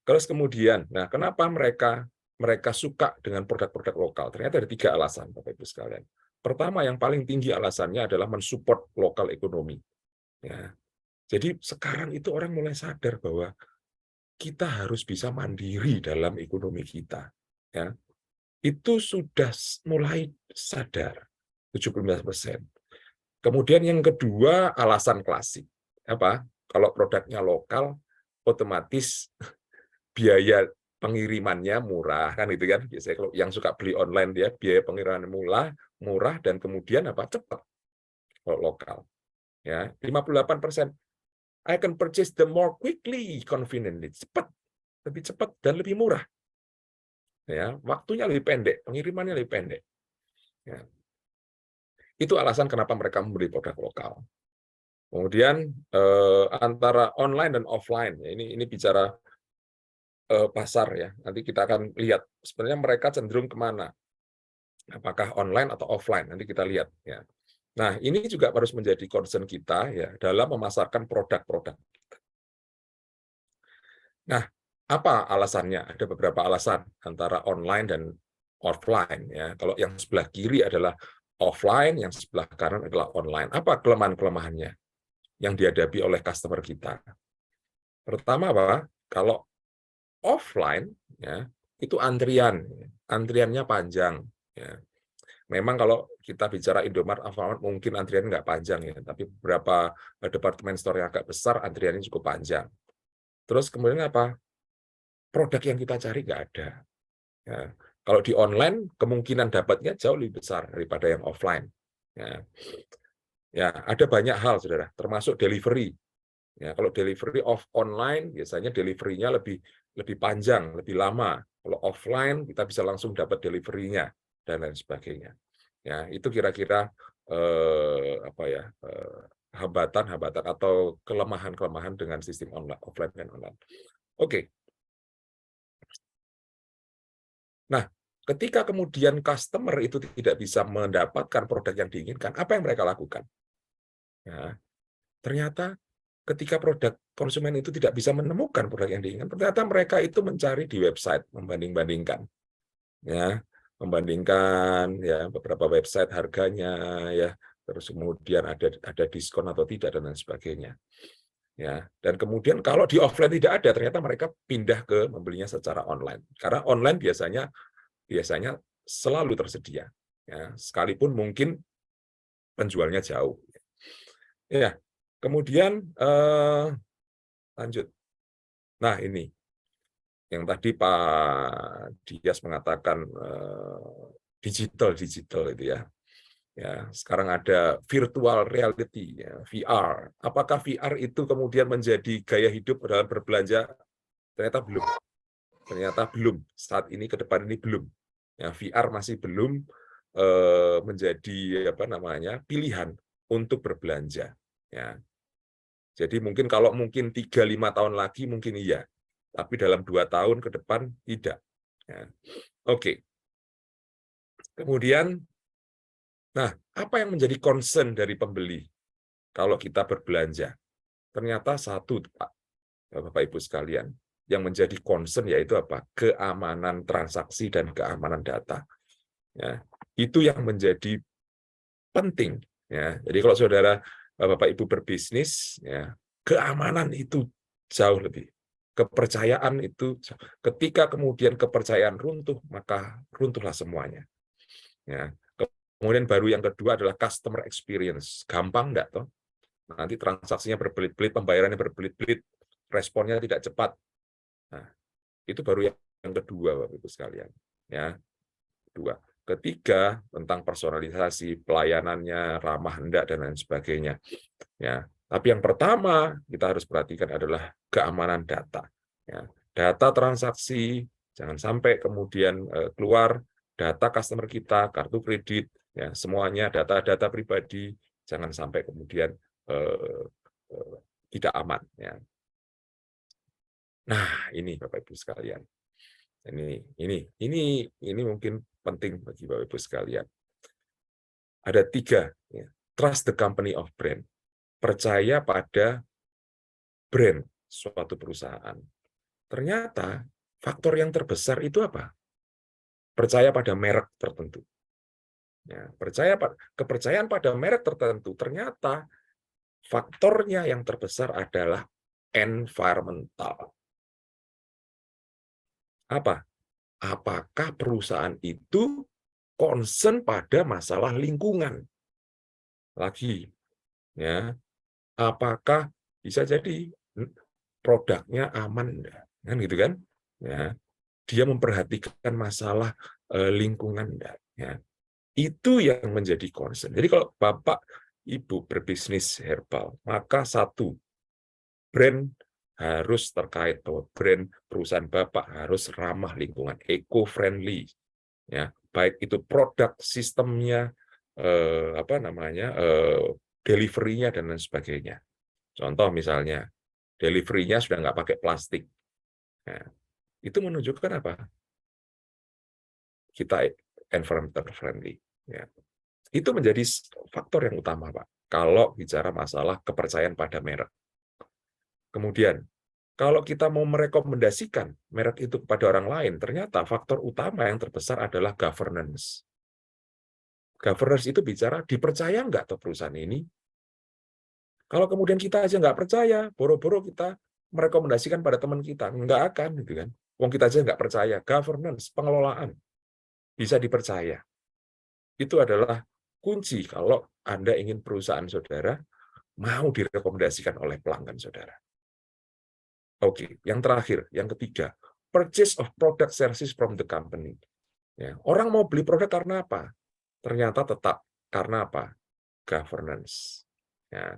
Terus kemudian, nah kenapa mereka suka dengan produk-produk lokal? Ternyata ada 3 alasan Bapak Ibu sekalian. Pertama, yang paling tinggi alasannya adalah mensupport lokal ekonomi. Ya. Jadi sekarang itu orang mulai sadar bahwa kita harus bisa mandiri dalam ekonomi kita. Ya. itu sudah mulai sadar, 75%. Kemudian yang kedua, alasan klasik. Apa? Kalau produknya lokal, otomatis biaya pengirimannya murah, kan itu kan. Biasanya kalau yang suka beli online dia biaya pengiriman murah dan kemudian apa? Cepat kalau lokal. Ya, 58%. I can purchase them more quickly, conveniently. Cepat, lebih cepat dan lebih murah. Ya, waktunya lebih pendek, pengirimannya lebih pendek. Ya. Itu alasan kenapa mereka membeli produk lokal. Kemudian antara online dan offline, ya, ini bicara pasar ya. Nanti kita akan lihat sebenarnya mereka cenderung kemana. Apakah online atau offline? Nanti kita lihat. Ya. Nah, ini juga harus menjadi concern kita ya dalam memasarkan produk-produk. Nah, apa alasannya? Ada beberapa alasan antara online dan offline. Ya. Kalau yang sebelah kiri adalah offline, yang sebelah kanan adalah online. Apa kelemahan-kelemahannya yang dihadapi oleh customer kita? Pertama apa? Kalau offline, ya, itu antriannya panjang. Ya. Memang kalau kita bicara Indomaret, Alfamart mungkin antrian nggak panjang ya, tapi beberapa departemen store yang agak besar antriannya cukup panjang. Terus kemudian apa? Produk yang kita cari nggak ada. Ya. Kalau di online kemungkinan dapatnya jauh lebih besar daripada yang offline. Ya, ada banyak hal, saudara, termasuk delivery. Ya, kalau delivery online biasanya delivery-nya lebih panjang, lebih lama. Kalau offline kita bisa langsung dapat delivery-nya dan lain sebagainya. Ya, itu kira-kira hambatan-hambatan atau kelemahan-kelemahan dengan sistem online, offline dan online. Oke. Nah, ketika kemudian customer itu tidak bisa mendapatkan produk yang diinginkan, apa yang mereka lakukan? Ya, ternyata ketika produk konsumen itu tidak bisa menemukan produk yang diinginkan, ternyata mereka itu mencari di website, membanding-bandingkan, ya, membandingkan ya beberapa website harganya, ya, terus kemudian ada diskon atau tidak dan lain sebagainya, ya, dan kemudian kalau di offline tidak ada, ternyata mereka pindah ke membelinya secara online, karena online biasanya selalu tersedia, ya, sekalipun mungkin penjualnya jauh, ya. Kemudian lanjut. Nah, ini yang tadi Pak Dias mengatakan digital itu ya. Ya, sekarang ada virtual reality, ya, VR. Apakah VR itu kemudian menjadi gaya hidup dalam berbelanja? Ternyata belum. Ternyata belum. Saat ini ke depan ini belum. Ya, VR masih belum menjadi pilihan untuk berbelanja. Ya. Jadi mungkin kalau 3-5 tahun lagi mungkin iya, tapi dalam 2 tahun ke depan tidak. Ya. Oke. Kemudian, nah, apa yang menjadi concern dari pembeli kalau kita berbelanja? Ternyata satu, Pak, Bapak Ibu sekalian, yang menjadi concern yaitu apa? Keamanan transaksi dan keamanan data. Ya. Itu yang menjadi penting. Ya. Jadi kalau saudara Bapak Ibu berbisnis, ya, keamanan itu jauh lebih. Kepercayaan itu, ketika kemudian kepercayaan runtuh, maka runtuhlah semuanya. Ya. Kemudian baru yang kedua adalah customer experience. Gampang enggak toh? Nanti transaksinya berbelit-belit, pembayarannya berbelit-belit, responnya tidak cepat. Nah, itu baru yang kedua, Bapak Ibu sekalian. Ya. Kedua. Ketiga, tentang personalisasi, pelayanannya ramah enggak dan lain sebagainya. Ya, tapi yang pertama kita harus perhatikan adalah keamanan data. Ya, data transaksi jangan sampai kemudian keluar data customer kita, kartu kredit, ya semuanya data-data pribadi jangan sampai kemudian tidak aman. Ya. Nah, ini Bapak Ibu sekalian. Ini mungkin penting bagi Bapak Ibu sekalian. Ada 3, ya. Trust the company of brand. Percaya pada brand suatu perusahaan. Ternyata faktor yang terbesar itu apa? Percaya pada merek tertentu. Ya, kepercayaan pada merek tertentu, ternyata faktornya yang terbesar adalah environmental. Apa? apakah perusahaan itu concern pada masalah lingkungan. Lagi, ya, apakah bisa jadi produknya aman, kan gitu kan? Ya, dia memperhatikan masalah lingkungan, ya. Itu yang menjadi concern. Jadi kalau Bapak Ibu berbisnis herbal, maka satu, brand harus terkait bahwa brand perusahaan Bapak harus ramah lingkungan, eco-friendly, ya, baik itu produk, sistemnya, delivery-nya dan lain sebagainya. Contoh misalnya, delivery-nya sudah nggak pakai plastik. Nah, itu menunjukkan apa? Kita environmental friendly. Ya. Itu menjadi faktor yang utama, Pak, kalau bicara masalah kepercayaan pada merek. Kemudian, kalau kita mau merekomendasikan merek itu kepada orang lain, ternyata faktor utama yang terbesar adalah governance. Governance itu bicara, dipercaya nggak tuh perusahaan ini? Kalau kemudian kita aja nggak percaya, boro-boro kita merekomendasikan pada teman kita, nggak akan, gitu kan? Wong kita aja nggak percaya. Governance, pengelolaan, bisa dipercaya. Itu adalah kunci kalau Anda ingin perusahaan saudara mau direkomendasikan oleh pelanggan saudara. Oke, yang terakhir, yang ketiga, purchase of product services from the company. Ya, orang mau beli produk karena apa? Ternyata tetap karena apa? Governance. Ya,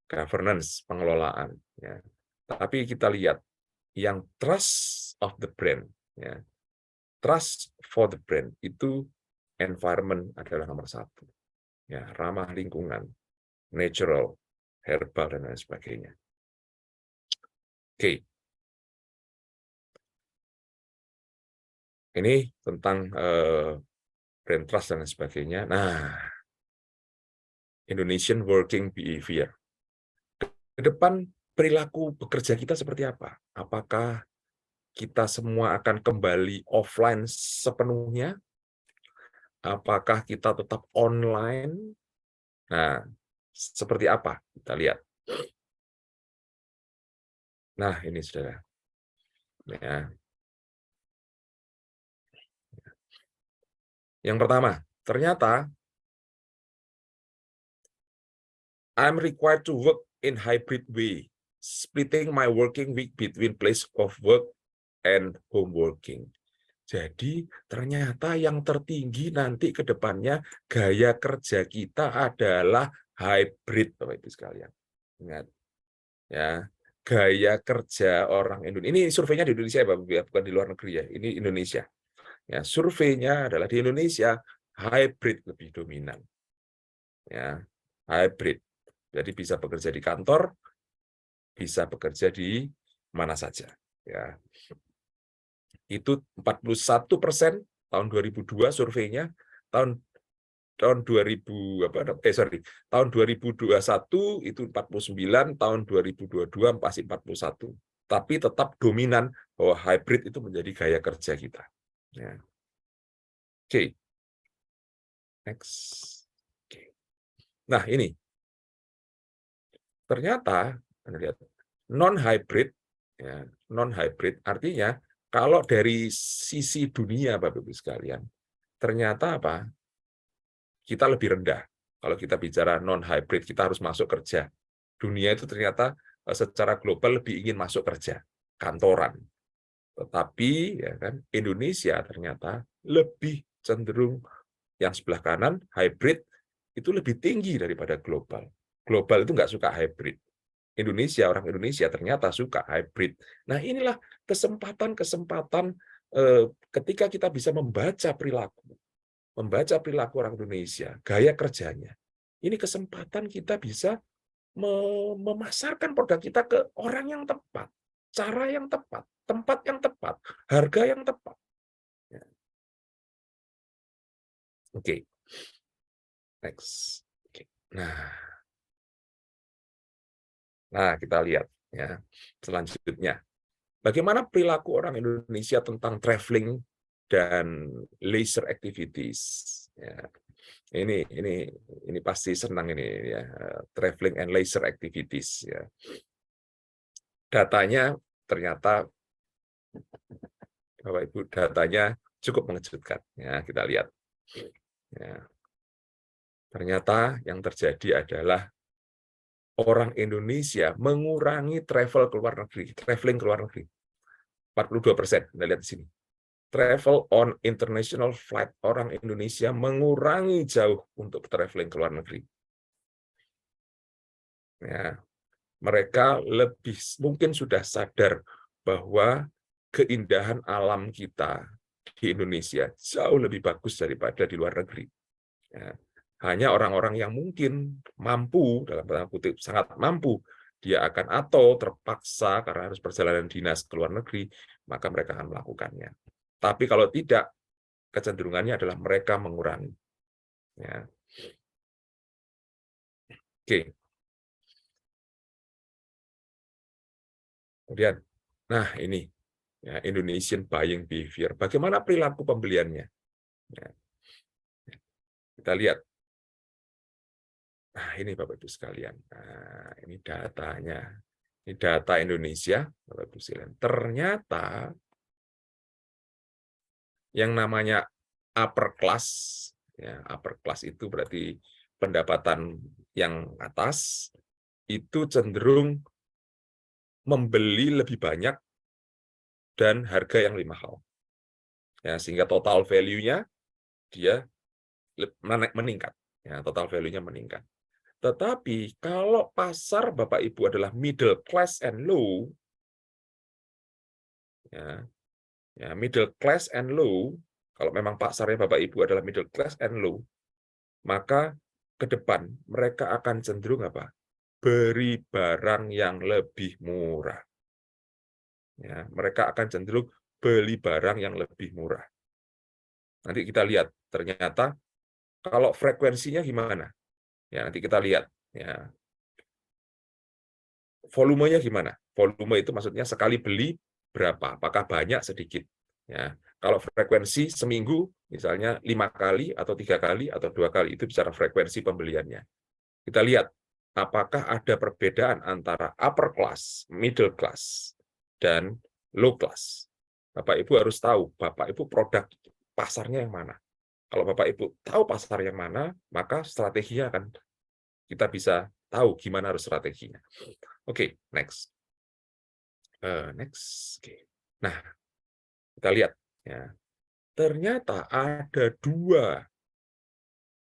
governance, pengelolaan. Ya. Tapi kita lihat yang trust of the brand, ya, trust for the brand itu environment adalah nomor satu. Ya, ramah lingkungan, natural, herbal, dan lain sebagainya. Oke. Ini tentang brand trust dan lain sebagainya. Nah, Indonesian working behavior. Ke depan perilaku bekerja kita seperti apa? Apakah kita semua akan kembali offline sepenuhnya? Apakah kita tetap online? Nah, seperti apa? Kita lihat. Nah, ini saudara. Ya. Yang pertama, ternyata I'm required to work in hybrid way, splitting my working week between place of work and home working. Jadi ternyata yang tertinggi nanti ke depannya gaya kerja kita adalah hybrid, Bapak Ibu sekalian. Ingat, ya, gaya kerja orang Indonesia. Ini surveinya di Indonesia, Bapak Ibu, bukan di luar negeri ya. Ini Indonesia. Ya, surveinya adalah di Indonesia hybrid lebih dominan. Ya, hybrid. Jadi bisa bekerja di kantor, bisa bekerja di mana saja. Ya. Itu 41% tahun 2002 surveinya, tahun 2021 itu 49, tahun 2022 masih 41. Tapi tetap dominan bahwa hybrid itu menjadi gaya kerja kita. Ya. Oke. Next. Oke. Nah, ini. Ternyata lihat non-hybrid, ya, non-hybrid artinya kalau dari sisi dunia, Bapak Ibu sekalian, ternyata apa? Kita lebih rendah. Kalau kita bicara non-hybrid, kita harus masuk kerja. Dunia itu ternyata secara global lebih ingin masuk kerja, kantoran. Tetapi ya kan, Indonesia ternyata lebih cenderung yang sebelah kanan, hybrid, itu lebih tinggi daripada global. Global itu nggak suka hybrid. Orang Indonesia ternyata suka hybrid. Nah, inilah kesempatan-kesempatan ketika kita bisa membaca perilaku orang Indonesia, gaya kerjanya. Ini kesempatan kita bisa memasarkan produk kita ke orang yang tepat, cara yang tepat, tempat yang tepat, harga yang tepat. Ya. Oke. Next. Oke. Nah, kita lihat ya. Selanjutnya, bagaimana perilaku orang Indonesia tentang traveling dan leisure activities. Ya. Ini pasti senang ini ya, traveling and leisure activities. Ya. Datanya ternyata Bapak Ibu, datanya cukup mengejutkan. Ya, kita lihat. Ya. Ternyata yang terjadi adalah orang Indonesia mengurangi traveling ke luar negeri. 42%, kita lihat di sini. Travel on international flight, orang Indonesia mengurangi jauh untuk traveling ke luar negeri. Ya, mereka lebih mungkin sudah sadar bahwa keindahan alam kita di Indonesia jauh lebih bagus daripada di luar negeri. Ya, hanya orang-orang yang mungkin mampu, dalam tanda kutip sangat mampu, dia akan atau terpaksa karena harus perjalanan dinas ke luar negeri, maka mereka akan melakukannya. Tapi kalau tidak, kecenderungannya adalah mereka mengurangi. Ya. Oke. Kemudian, nah ini ya, Indonesian buying behavior. Bagaimana perilaku pembeliannya? Ya. Kita lihat. Nah, ini Bapak Ibu sekalian. Nah, ini datanya. Ini data Indonesia, Bapak Ibu sekalian. Ternyata yang namanya upper class, ya, upper class itu berarti pendapatan yang atas, itu cenderung membeli lebih banyak dan harga yang lebih mahal. Ya, sehingga total value-nya dia meningkat. Ya, total value-nya meningkat. Tetapi kalau pasar Bapak Ibu adalah middle class and low, ya, middle class and low, kalau memang pasarnya Bapak Ibu adalah middle class and low, maka ke depan mereka akan cenderung apa? Beri barang yang lebih murah. Ya, mereka akan cenderung beli barang yang lebih murah. Nanti kita lihat, ternyata kalau frekuensinya gimana? Ya, nanti kita lihat. Ya. Volumenya gimana? Volume itu maksudnya sekali beli berapa? Apakah banyak, sedikit? Ya. Kalau frekuensi seminggu, misalnya 5 kali, atau 3 kali, atau 2 kali, itu bicara frekuensi pembeliannya. Kita lihat, apakah ada perbedaan antara upper class, middle class, dan low class. Bapak Ibu harus tahu, Bapak Ibu produk pasarnya yang mana. Kalau Bapak Ibu tahu pasar yang mana, maka strateginya akan kita bisa tahu gimana harus strateginya. Oke, next. Next. Oke. Nah, kita lihat. Ya. Ternyata ada 2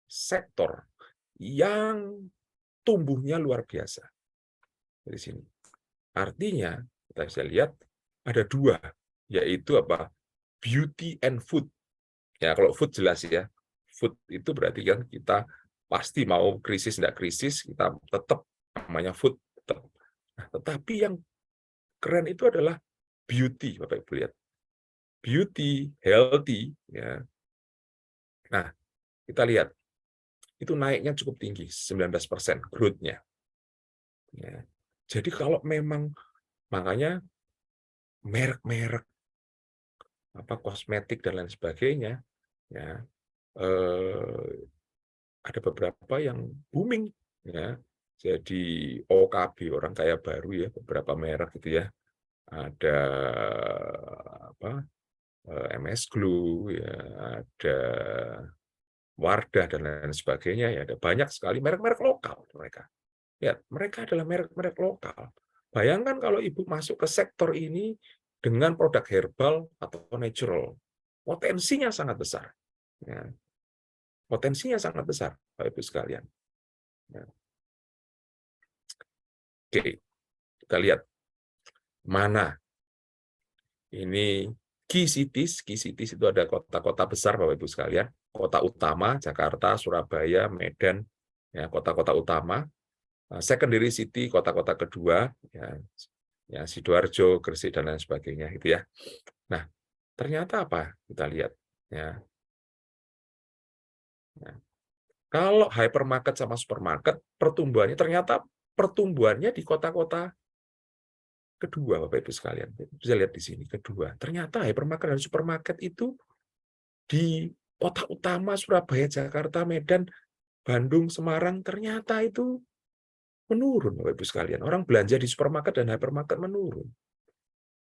sektor yang tumbuhnya luar biasa. Dari sini. Artinya, kita bisa lihat ada 2, yaitu apa? Beauty and food. Ya, kalau food jelas ya. Food itu berarti kan kita pasti mau krisis enggak krisis, kita tetap namanya food. Tetap. Nah, tetapi yang keren itu adalah beauty, Bapak Ibu lihat. Beauty, healthy, ya. Nah, kita lihat itu naiknya cukup tinggi, 19% growth-nya. Ya. Jadi kalau memang makanya merek-merek apa kosmetik dan lain sebagainya, ya ada beberapa yang booming, ya. Jadi OKB, orang kaya baru ya, beberapa merek gitu ya. Ada apa? MS Glow, ya, ada Wardah dan lain sebagainya, ya, ada banyak sekali merek-merek lokal mereka. Ya, mereka adalah merek-merek lokal. Bayangkan kalau Ibu masuk ke sektor ini dengan produk herbal atau natural, potensinya sangat besar. Ya. Potensinya sangat besar, Bapak Ibu sekalian. Ya. Oke, kita lihat mana ini key cities itu ada kota-kota besar, Bapak Ibu sekalian, kota utama Jakarta, Surabaya, Medan, ya, kota-kota utama. Secondary city, kota-kota kedua, ya, Sidoarjo, Gresik dan lain sebagainya, gitu ya. Nah, ternyata apa? Kita lihat, ya. Nah, kalau hypermarket sama supermarket, pertumbuhannya ternyata pertumbuhannya di kota-kota kedua, Bapak Ibu sekalian. Bisa lihat di sini, kedua. Ternyata hypermarket dan supermarket itu di kota utama Surabaya, Jakarta, Medan, Bandung, Semarang, ternyata itu menurun, Bapak Ibu sekalian. Orang belanja di supermarket dan hypermarket menurun.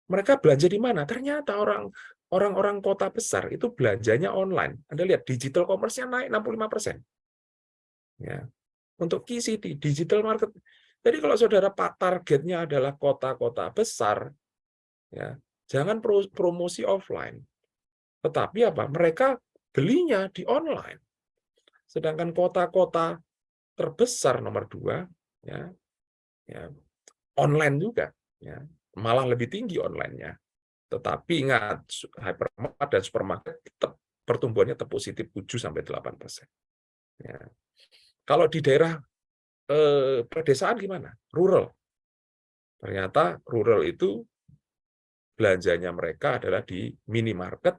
mereka belanja di mana? Ternyata orang-orang kota besar itu belanjanya online. Anda lihat digital commerce-nya naik 65%. Ya. Untuk KCD, digital market. Jadi kalau saudara targetnya adalah kota-kota besar, ya, jangan promosi offline. Tetapi apa? Mereka belinya di online. Sedangkan kota-kota terbesar nomor 2, ya, online juga, ya, malah lebih tinggi online-nya. Tetapi ingat, hypermarket dan supermarket tetap pertumbuhannya tetap positif 7-8%. Ya. Kalau di daerah pedesaan gimana? Rural. Ternyata rural itu belanjanya mereka adalah di minimarket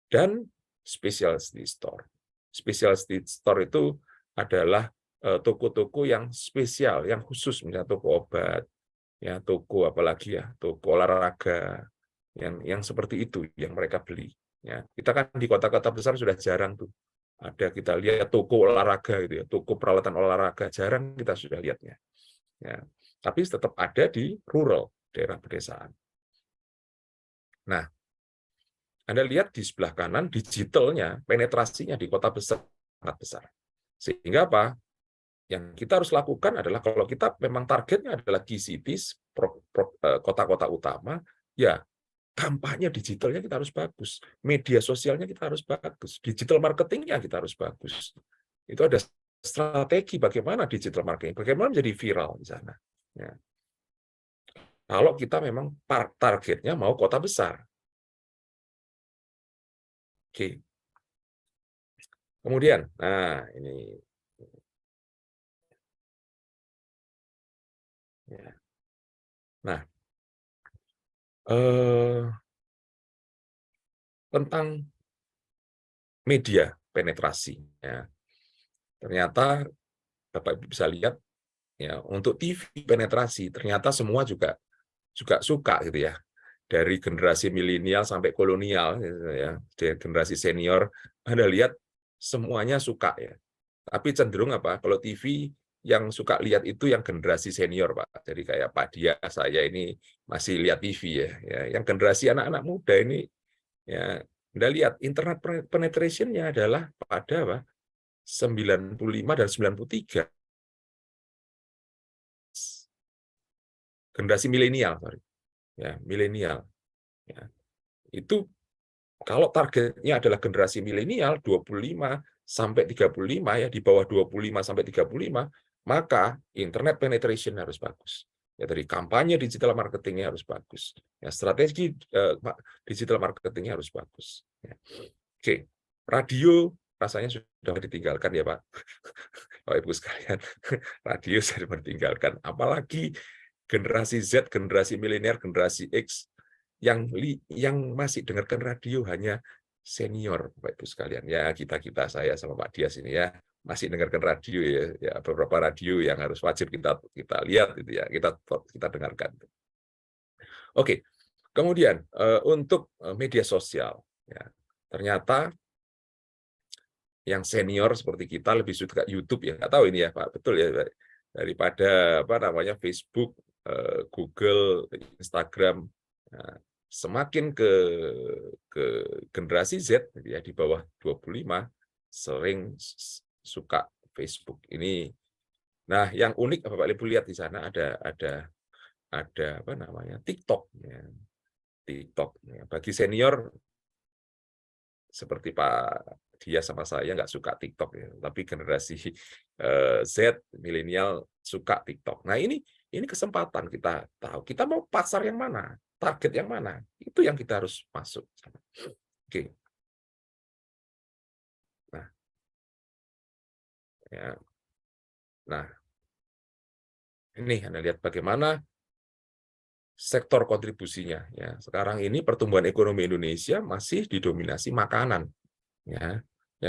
dan specialty store. Specialty store itu adalah toko-toko yang spesial, yang khusus, misalnya toko obat, ya toko apalagi ya, toko olahraga, yang seperti itu yang mereka beli. Ya, kita kan di kota-kota besar sudah jarang tuh. Ada kita lihat toko olahraga gitu ya, toko peralatan olahraga jarang kita sudah lihatnya. Ya, tapi tetap ada di rural, daerah pedesaan. Nah, Anda lihat di sebelah kanan digitalnya, penetrasinya di kota besar sangat besar. Sehingga apa? Yang kita harus lakukan adalah kalau kita memang targetnya adalah key cities, kota-kota utama, ya kampanye digitalnya kita harus bagus, media sosialnya kita harus bagus, digital marketingnya kita harus bagus. Itu ada strategi bagaimana digital marketing, bagaimana menjadi viral di sana. Ya. Kalau kita memang targetnya mau kota besar. Oke. Kemudian, nah ini. Ya. Nah, tentang media penetrasi. Ya. Ternyata Bapak Ibu bisa lihat ya, untuk TV penetrasi ternyata semua juga suka gitu ya. Dari generasi milenial sampai kolonial ya, generasi senior, Anda lihat semuanya suka ya. Tapi cenderung apa? Kalau TV yang suka lihat itu yang generasi senior, Pak. Jadi kayak Pak Dia, saya ini masih lihat TV ya. Yang generasi anak-anak muda ini ya, Anda lihat internet penetration-nya adalah pada apa? 95 dan 93. Generasi milenial, sorry. Ya, milenial. Ya. Itu kalau targetnya adalah generasi milenial 25 sampai 35 ya, di bawah 25 sampai 35, maka internet penetration harus bagus. Ya, dari kampanye digital marketingnya harus bagus. Ya, strategi digital marketingnya harus bagus. Ya. Oke, radio rasanya sudah ditinggalkan ya Pak. Bapak Ibu sekalian, radio sudah ditinggalkan. Apalagi generasi Z, generasi milenial, generasi X yang masih dengarkan radio hanya senior, Bapak Ibu sekalian. Ya, kita saya sama Pak Dias ini ya masih dengarkan radio ya, beberapa radio yang harus wajib kita lihat itu ya, kita dengarkan. Oke. Kemudian untuk media sosial ya. Ternyata yang senior seperti kita lebih suka YouTube ya, nggak tahu ini ya Pak, betul ya, daripada apa namanya Facebook, Google, Instagram. Nah, semakin ke generasi Z ya, di bawah 25 sering suka Facebook ini. Nah, yang unik Bapak Ibu lihat di sana ada apa namanya TikTok ya. TikTok ya. Bagi senior seperti Pak Dia sama saya nggak suka TikTok ya, tapi generasi Z milenial suka TikTok. Nah, ini kesempatan kita tahu kita mau pasar yang mana, target yang mana, itu yang kita harus masuk. Oke. Nah, ya. Nah, ini Anda lihat bagaimana sektor kontribusinya. Ya, sekarang ini pertumbuhan ekonomi Indonesia masih didominasi makanan. Ya,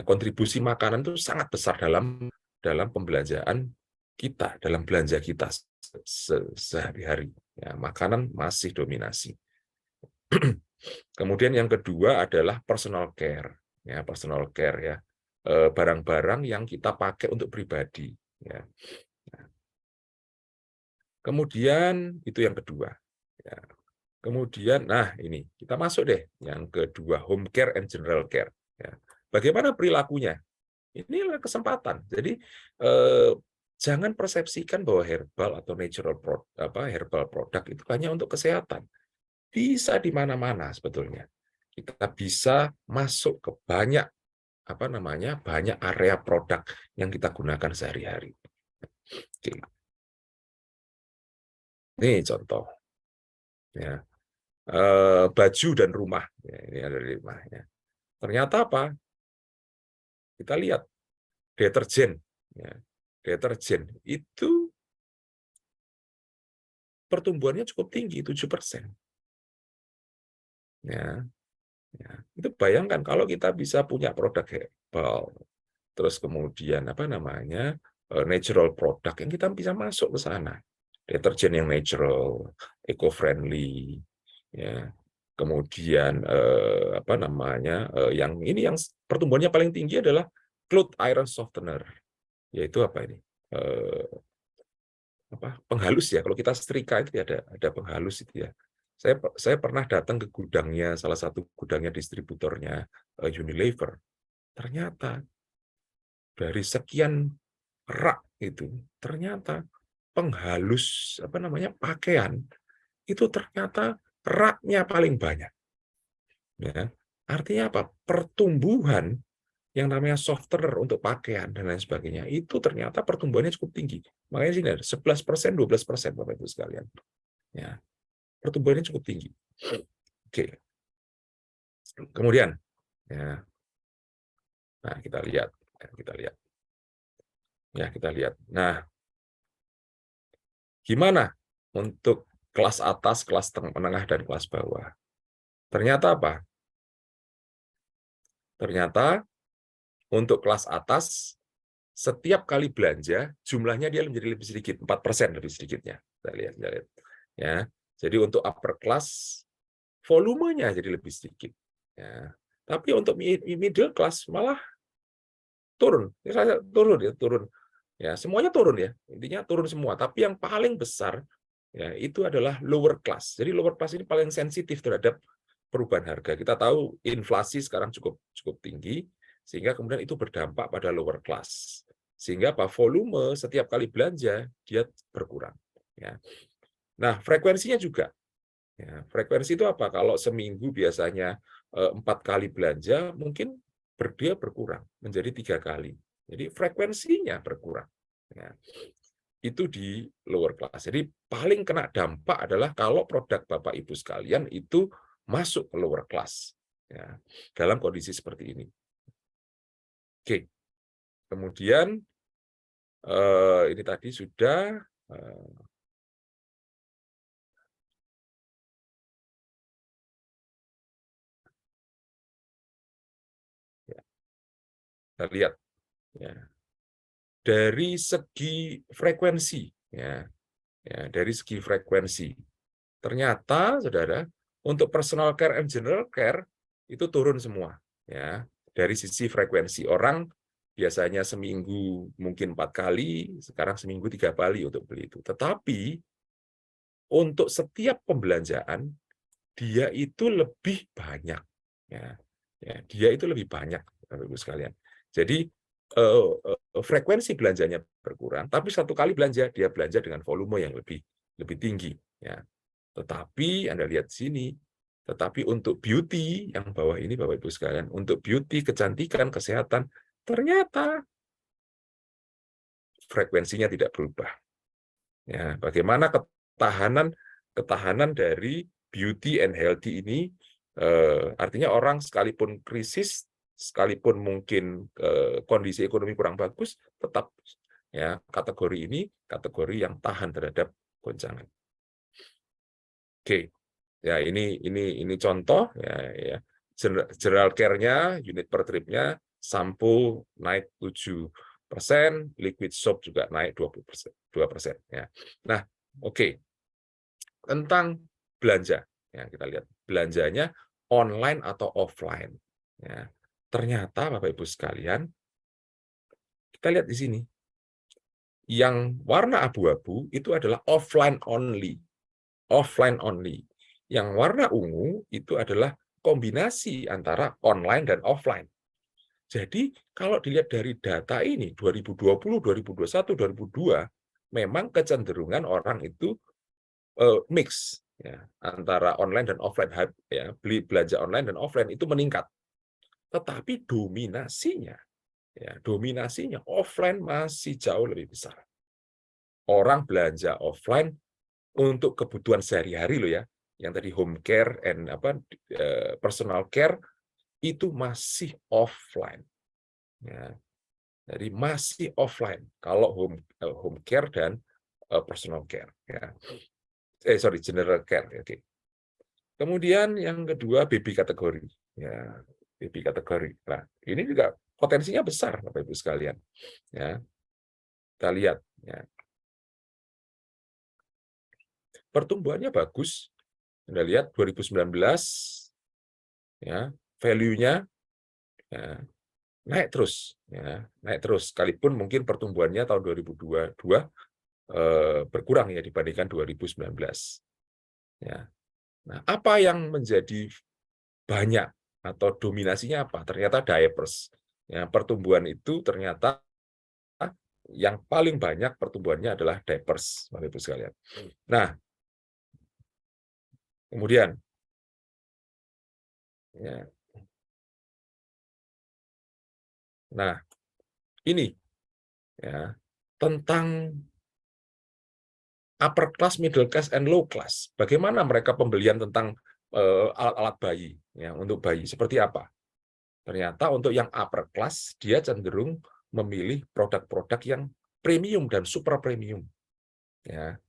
kontribusi makanan itu sangat besar dalam pembelanjaan kita, dalam belanja kita sehari-hari. Ya, makanan masih dominasi. Kemudian yang kedua adalah personal care. Ya, personal care ya, barang-barang yang kita pakai untuk pribadi. Ya. Kemudian itu yang kedua. Ya. Kemudian, nah ini kita masuk deh yang kedua, home care and general care. Ya. Bagaimana perilakunya? Inilah kesempatan. Jadi jangan persepsikan bahwa herbal atau natural herbal product itu hanya untuk kesehatan. Bisa di mana-mana sebetulnya. Kita bisa masuk ke banyak banyak area produk yang kita gunakan sehari-hari. Oke. Ini contoh. Ya. Baju dan rumah. Ya, ini ada di rumahnya. Ternyata apa? Kita lihat deterjen. Ya. Deterjen itu pertumbuhannya cukup tinggi, 7%. Ya. Ya. Itu bayangkan kalau kita bisa punya produk herbal, terus kemudian natural product yang kita bisa masuk ke sana. Deterjen yang natural, eco-friendly, ya. Kemudian yang pertumbuhannya paling tinggi adalah cloth iron softener, yaitu apa ini? Penghalus ya. Kalau kita setrika itu ada penghalus itu ya. Saya pernah datang ke gudangnya, salah satu gudangnya distributornya Unilever. Ternyata dari sekian rak itu, ternyata penghalus pakaian itu ternyata raknya paling banyak. Ya. Artinya apa? Pertumbuhan yang namanya softener untuk pakaian dan lain sebagainya itu ternyata pertumbuhannya cukup tinggi. Makanya sini ada 11%, 12% Bapak Ibu sekalian. Ya. Pertumbuhannya cukup tinggi. Oke. Kemudian, ya. Nah, kita lihat. Nah, gimana untuk kelas atas, kelas menengah, dan kelas bawah? Ternyata apa? Ternyata untuk kelas atas, setiap kali belanja, jumlahnya dia menjadi lebih sedikit, 4% lebih sedikitnya. Kita lihat. Ya. Jadi untuk upper class, volumenya jadi lebih sedikit. Ya. Tapi untuk middle class malah turun. Turun. Ya, semuanya turun ya. Intinya turun semua. Tapi yang paling besar ya itu adalah lower class. Jadi lower class ini paling sensitif terhadap perubahan harga. Kita tahu inflasi sekarang cukup tinggi, sehingga kemudian itu berdampak pada lower class. Sehingga volume setiap kali belanja dia berkurang. Ya. Nah, frekuensinya juga. Ya, frekuensi itu apa? Kalau seminggu biasanya 4 kali belanja, mungkin dia berkurang menjadi 3 kali. Jadi frekuensinya berkurang. Ya. Itu di lower class. Jadi paling kena dampak adalah kalau produk Bapak Ibu sekalian itu masuk ke lower class. Ya, dalam kondisi seperti ini. Oke. Kemudian ini tadi sudah kita lihat ya. Dari segi frekuensi dari segi frekuensi ternyata saudara untuk personal care and general care itu turun semua ya. Dari sisi frekuensi, orang biasanya seminggu mungkin 4 kali, sekarang seminggu 3 kali untuk beli itu. Tetapi untuk setiap pembelanjaan dia itu lebih banyak ya. Dia itu lebih banyak Bapak Ibu sekalian. Jadi frekuensi belanjanya berkurang, tapi satu kali belanja dia belanja dengan volume yang lebih tinggi ya. Tetapi Anda lihat di sini, tetapi untuk beauty yang bawah ini Bapak Ibu sekalian, untuk beauty, kecantikan, kesehatan, ternyata frekuensinya tidak berubah. Ya, bagaimana ketahanan dari beauty and healthy ini artinya orang sekalipun krisis, sekalipun mungkin kondisi ekonomi kurang bagus, tetap ya kategori ini kategori yang tahan terhadap goncangan. Oke, ya ini contoh ya. General care-nya, unit per trip-nya, sampo naik 7%, liquid soap juga naik 2%. Ya. Nah, oke. Tentang belanja, ya kita lihat belanjanya online atau offline. Ya. Ternyata Bapak Ibu sekalian, kita lihat di sini, yang warna abu-abu itu adalah offline only. Offline only. Yang warna ungu itu adalah kombinasi antara online dan offline. Jadi kalau dilihat dari data ini 2020, 2021, 2002 memang kecenderungan orang itu mix ya, antara online dan offline ya, belanja online dan offline itu meningkat. Tetapi dominasinya offline masih jauh lebih besar. Orang belanja offline untuk kebutuhan sehari-hari loh ya, yang tadi home care and personal care itu masih offline. Ya. Jadi masih offline kalau home care dan personal care. Ya. General care. Okay. Kemudian yang kedua baby kategori. Ya, baby kategori. Nah, ini juga potensinya besar, Bapak Ibu sekalian. Ya. Kita lihat. Ya. Pertumbuhannya bagus. Anda lihat 2019, ya, value-nya ya, naik terus, sekalipun mungkin pertumbuhannya tahun 2022 berkurang ya dibandingkan 2019. Ya. Nah, apa yang menjadi banyak atau dominasinya apa? Ternyata diapers. Ya, pertumbuhan itu ternyata yang paling banyak pertumbuhannya adalah diapers, Bapak Ibu sekalian. Nah, kemudian ya. Nah, ini ya tentang upper class, middle class, and low class. Bagaimana mereka pembelian tentang alat-alat bayi ya untuk bayi seperti apa? Ternyata untuk yang upper class dia cenderung memilih produk-produk yang premium dan super premium. Ya.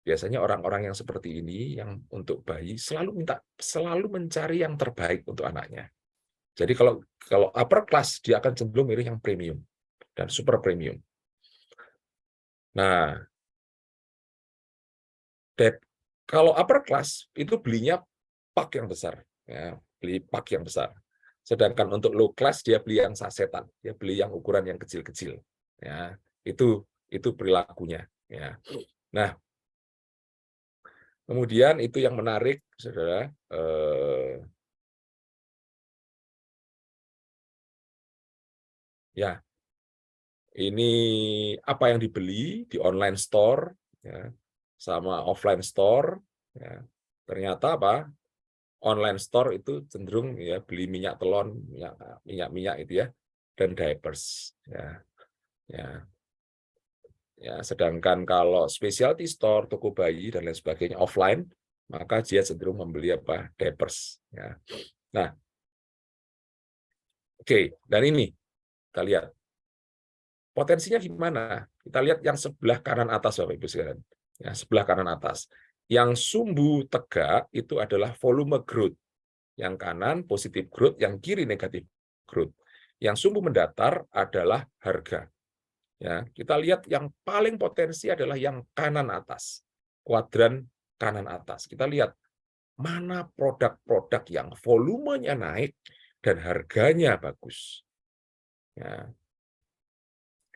Biasanya orang-orang yang seperti ini yang untuk bayi selalu mencari yang terbaik untuk anaknya. Jadi kalau upper class dia akan cenderung milih yang premium dan super premium. Nah, kalau upper class itu belinya pak yang besar, ya, beli pak yang besar. Sedangkan untuk low class dia beli yang sasetan, dia beli yang ukuran yang kecil-kecil. Ya, itu perilakunya. Ya. Nah, kemudian itu yang menarik, saudara. Ya, ini apa yang dibeli di online store, ya, sama offline store. Ya. Ternyata apa? Online store itu cenderung ya beli minyak telon, minyak itu ya, dan diapers. Ya, sedangkan kalau specialty store, toko bayi dan lain sebagainya offline, maka dia cenderung membeli apa? Diapers. Ya. Nah, oke, dan ini kita lihat potensinya gimana? Kita lihat yang sebelah kanan atas, Bapak Ibu sekalian. Ya, sebelah kanan atas. Yang sumbu tegak itu adalah volume growth. Yang kanan positif growth, yang kiri negatif growth. Yang sumbu mendatar adalah harga. Ya, kita lihat yang paling potensi adalah yang kanan atas, kuadran kanan atas. Kita lihat mana produk-produk yang volumenya naik dan harganya bagus. Ya.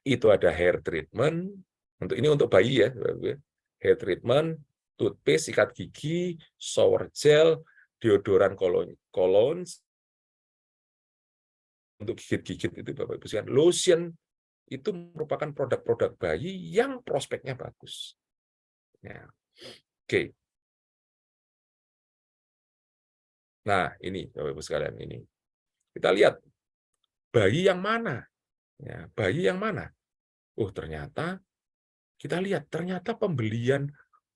Itu ada hair treatment, untuk bayi ya, hair treatment, toothpaste, sikat gigi, shower gel, deodoran cologne untuk gigit-gigit itu Bapak Ibu sekalian, lotion itu merupakan produk-produk bayi yang prospeknya bagus. Ya. Oke. Nah, ini Bapak Ibu sekalian ini. Kita lihat bayi yang mana? Ya, bayi yang mana? Oh, ternyata kita lihat ternyata pembelian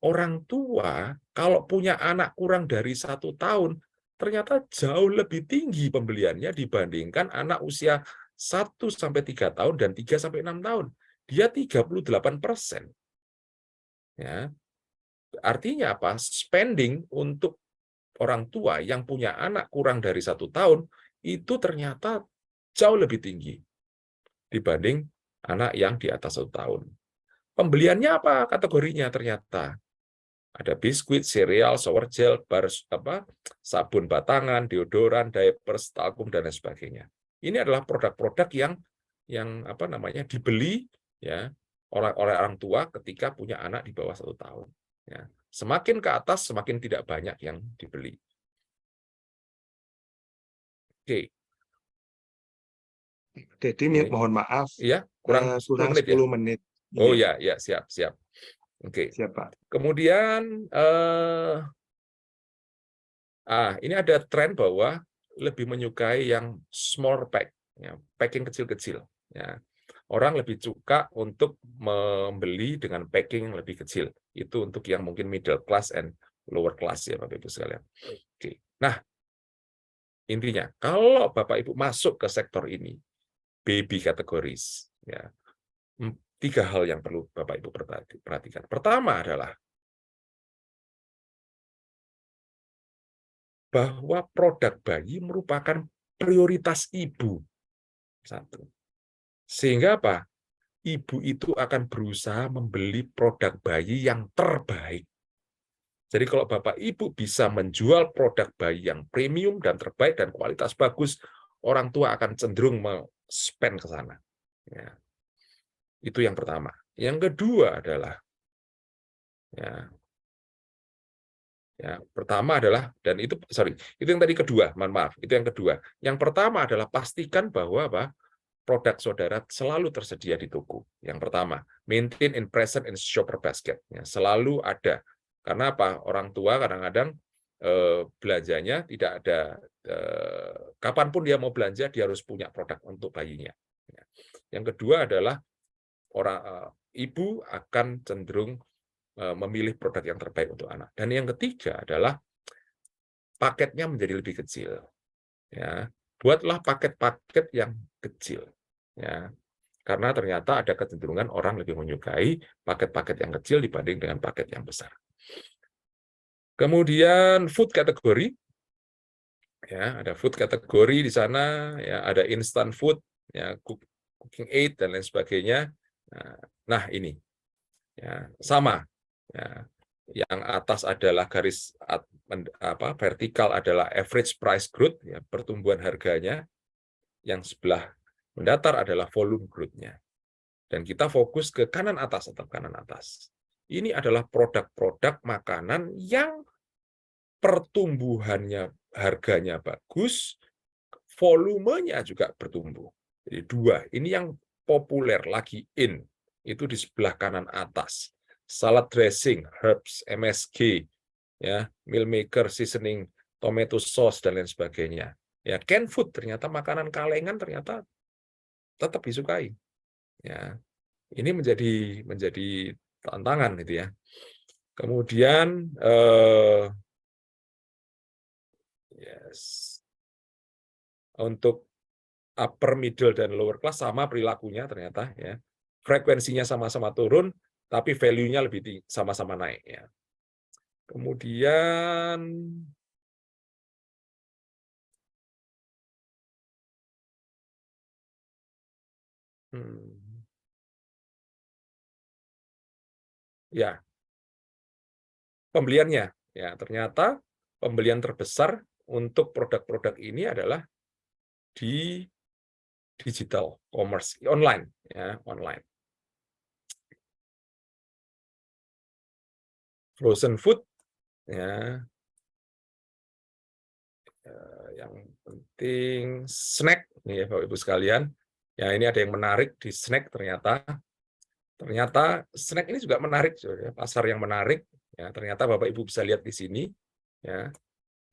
orang tua kalau punya anak kurang dari 1 tahun ternyata jauh lebih tinggi pembeliannya dibandingkan anak usia 1-3 tahun dan 3-6 tahun. Dia 38%. Ya. Artinya apa? Spending untuk orang tua yang punya anak kurang dari 1 tahun itu ternyata jauh lebih tinggi dibanding anak yang di atas 1 tahun. Pembeliannya apa kategorinya ternyata? Ada biskuit, sereal, shower gel, sabun batangan, deodoran, diapers, talkum dan lain sebagainya. Ini adalah produk-produk yang dibeli ya oleh orang tua ketika punya anak di bawah 1 tahun. Ya. Semakin ke atas, semakin tidak banyak yang dibeli. Oke. Jadi Ini. mohon maaf, Iya, kurang 10 kurang menit ya. 10 menit. Oh Iya, ya, siap. Oke. siap Pak. Kemudian ini ada tren bahwa lebih menyukai yang small pack, ya, packing kecil-kecil. Ya. Orang lebih suka untuk membeli dengan packing yang lebih kecil. Itu untuk yang mungkin middle class and lower class ya Bapak Ibu sekalian. Oke. Nah, intinya kalau Bapak Ibu masuk ke sektor ini, baby categories, ya, 3 hal yang perlu Bapak Ibu perhatikan. Pertama adalah bahwa produk bayi merupakan prioritas ibu. Satu. Sehingga apa? Ibu itu akan berusaha membeli produk bayi yang terbaik. Jadi kalau Bapak Ibu bisa menjual produk bayi yang premium dan terbaik dan kualitas bagus, orang tua akan cenderung spend ke sana. Ya. Itu yang pertama. Yang kedua adalah pertama adalah, dan itu yang tadi kedua, mohon maaf, itu yang kedua. Yang pertama adalah pastikan bahwa produk saudara selalu tersedia di toko. Yang pertama, maintain in present in shopper basket. Ya, selalu ada. Karena apa? Orang tua kadang-kadang belanjanya tidak ada, kapanpun dia mau belanja, dia harus punya produk untuk bayinya. Ya. Yang kedua adalah ibu akan cenderung memilih produk yang terbaik untuk anak. Dan yang ketiga adalah paketnya menjadi lebih kecil. Ya, buatlah paket-paket yang kecil. Ya, karena ternyata ada kecenderungan orang lebih menyukai paket-paket yang kecil dibanding dengan paket yang besar. Kemudian food category, ya ada food category di sana, ya ada instant food, ya cooking aid dan lain sebagainya. Nah ini, ya sama. Ya, yang atas adalah garis vertikal adalah average price growth, ya, pertumbuhan harganya. Yang sebelah mendatar adalah volume growth-nya. Dan kita fokus ke kanan atas atau kanan atas. Ini adalah produk-produk makanan yang pertumbuhannya, harganya bagus, volumenya juga bertumbuh. Jadi 2, ini yang populer, lagi in, itu di sebelah kanan atas. Salad dressing, herbs, MSG, ya, meal maker, seasoning, tomato sauce, dan lain sebagainya. Ya, canned food, ternyata makanan kalengan ternyata tetap disukai. Ya, ini menjadi tantangan gitu ya. Kemudian untuk upper, middle, dan lower class sama perilakunya ternyata ya. Frekuensinya sama-sama turun, tapi value-nya lebih tinggi, sama-sama naik ya. Kemudian ya, pembeliannya ya, ternyata pembelian terbesar untuk produk-produk ini adalah di digital commerce, online ya, online. Frozen food ya, yang penting snack nih ya Bapak Ibu sekalian. Ya, ini ada yang menarik di snack ternyata. Ternyata snack ini juga menarik, ya, pasar yang menarik. Ya, ternyata Bapak Ibu bisa lihat di sini, ya,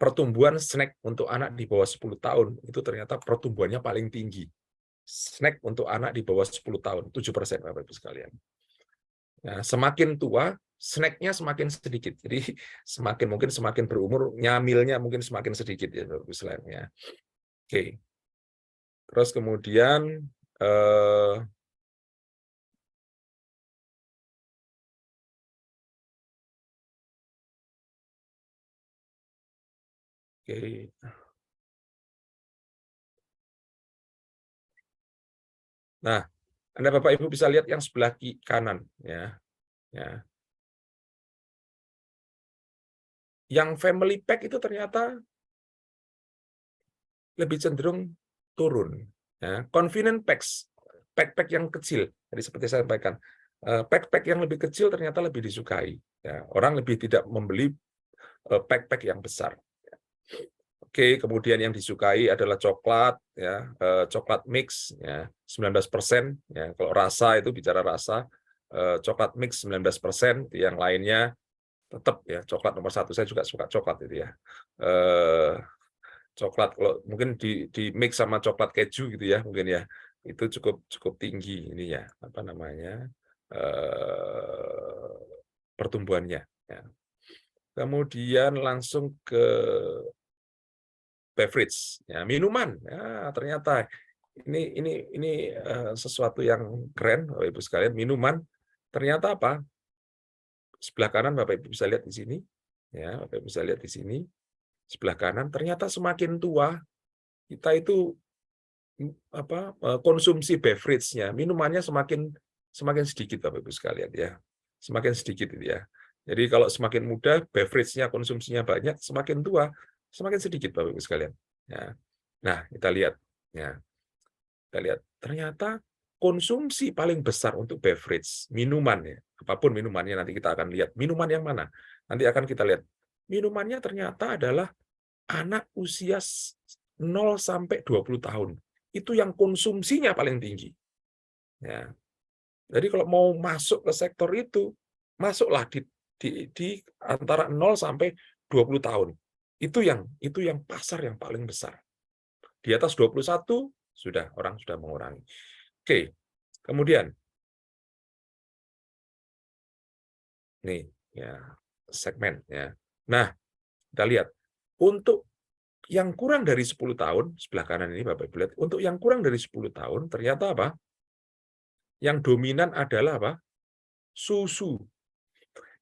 pertumbuhan snack untuk anak di bawah 10 tahun itu ternyata pertumbuhannya paling tinggi. Snack untuk anak di bawah 10 tahun, 7% Bapak Ibu sekalian. Ya, semakin tua, snacknya semakin sedikit. Jadi semakin berumur, nyamilnya mungkin semakin sedikit ya Bapak Ibu sekalian. Ya. Oke. Terus kemudian oke. Nah, Anda Bapak Ibu bisa lihat yang sebelah kanan ya. Ya. Yang family pack itu ternyata lebih cenderung turun. Ya. Convenient packs, pack-pack yang kecil, jadi seperti saya sampaikan, Pack-pack yang lebih kecil ternyata lebih disukai. Ya, orang lebih tidak membeli pack-pack yang besar. Oke, kemudian yang disukai adalah coklat, ya, coklat mix, ya, 19%. Ya, kalau rasa itu bicara rasa, coklat mix 19%, yang lainnya tetap ya coklat nomor 1. Saya juga suka coklat itu ya. Coklat kalau mungkin di mix sama coklat keju gitu ya, mungkin ya itu cukup tinggi ininya apa namanya pertumbuhannya. Ya. Kemudian langsung ke beverage, ya, minuman. Ya, ternyata ini sesuatu yang keren, Bapak Ibu sekalian. Minuman ternyata apa? Sebelah kanan Bapak Ibu bisa lihat di sini, ya, Bapak Ibu bisa lihat di sini. Sebelah kanan ternyata semakin tua kita itu konsumsi beverage-nya, minumannya semakin sedikit Bapak Ibu sekalian ya. Semakin sedikit itu ya. Jadi kalau semakin muda beverage-nya konsumsinya banyak, semakin tua semakin sedikit Bapak Ibu sekalian. Ya. Nah, kita lihat ya. Kita lihat ternyata konsumsi paling besar untuk beverage, minuman ya. Apapun minumannya nanti kita akan lihat. Minuman yang mana? Nanti akan kita lihat. Minumannya ternyata adalah anak usia 0 sampai 20 tahun. Itu yang konsumsinya paling tinggi. Ya. Jadi kalau mau masuk ke sektor itu, masuklah di antara 0 sampai 20 tahun. Itu yang pasar yang paling besar. Di atas 21 orang sudah mengurangi. Oke. Kemudian nih ya segmen ya. Nah, kita lihat untuk yang kurang dari 10 tahun, sebelah kanan ini Bapak Ibu lihat, untuk yang kurang dari 10 tahun ternyata apa? Yang dominan adalah apa? Susu.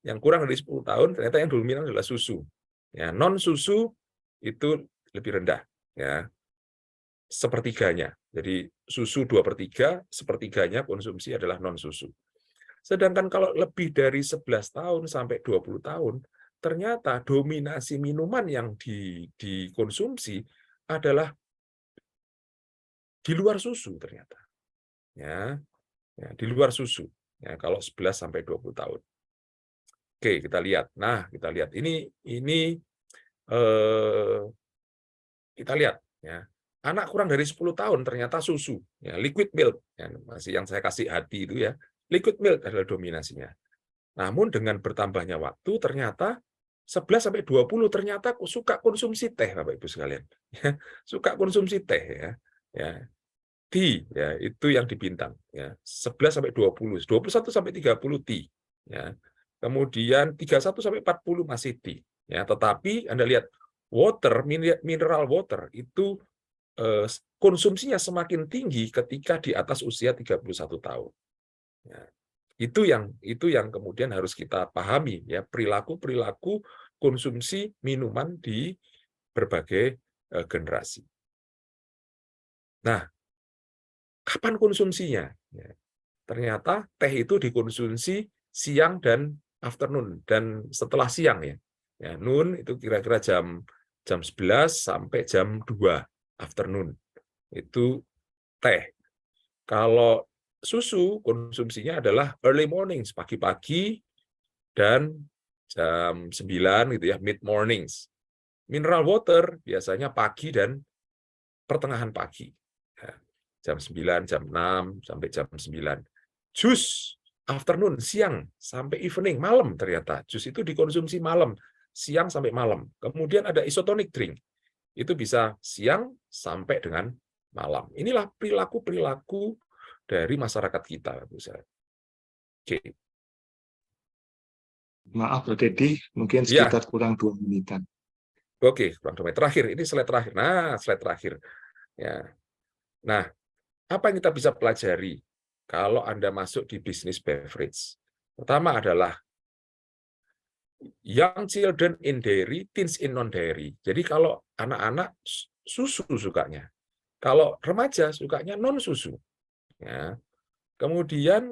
Yang kurang dari 10 tahun ternyata yang dominan adalah susu. Ya, non susu itu lebih rendah ya. Sepertiganya. Jadi susu 2/3, sepertiganya konsumsi adalah non susu. Sedangkan kalau lebih dari 11 tahun sampai 20 tahun, ternyata dominasi minuman yang dikonsumsi adalah di luar susu ternyata. Ya, di luar susu. Ya, kalau 11 sampai 20 tahun. Oke, kita lihat. Nah, kita lihat ini kita lihat ya. Anak kurang dari 10 tahun ternyata susu, ya, liquid milk, ya, masih yang saya kasih hati itu ya. Liquid milk adalah dominasinya. Namun dengan bertambahnya waktu ternyata 11 sampai 20 ternyata suka konsumsi teh Bapak Ibu sekalian. Ya, suka konsumsi teh ya. Ya. Tea ya, itu yang di bintang ya. 11 sampai 20, 21 sampai 30 tea ya. Kemudian 31 sampai 40 masih tea ya, tetapi Anda lihat water, mineral water itu konsumsinya semakin tinggi ketika di atas usia 31 tahun. Ya. Itu yang kemudian harus kita pahami ya, perilaku konsumsi minuman di berbagai generasi. Nah, kapan konsumsinya? Ya. Ternyata teh itu dikonsumsi siang dan afternoon dan setelah siang ya. Ya, noon itu kira-kira jam 11 sampai jam 2 afternoon. Itu teh. Kalau susu konsumsinya adalah early mornings, pagi-pagi dan jam 9 gitu ya, mid mornings. Mineral water biasanya pagi dan pertengahan pagi. Ya, jam 9, jam 6 sampai jam 9. Jus afternoon, siang sampai evening, malam ternyata. Jus itu dikonsumsi malam, siang sampai malam. Kemudian ada isotonic drink. Itu bisa siang sampai dengan malam. Inilah perilaku-perilaku dari masyarakat kita. Oke. Maaf, Bro Dedi, mungkin Ya. sekitar kurang 2 menitan. Oke, kurang domai. Terakhir, ini slide terakhir. Nah, slide terakhir. Ya. Nah, apa yang kita bisa pelajari kalau Anda masuk di bisnis beverage? Pertama adalah young children in dairy, teens in non-dairy. Jadi kalau anak-anak susu sukanya. Kalau remaja sukanya non-susu. Ya. Kemudian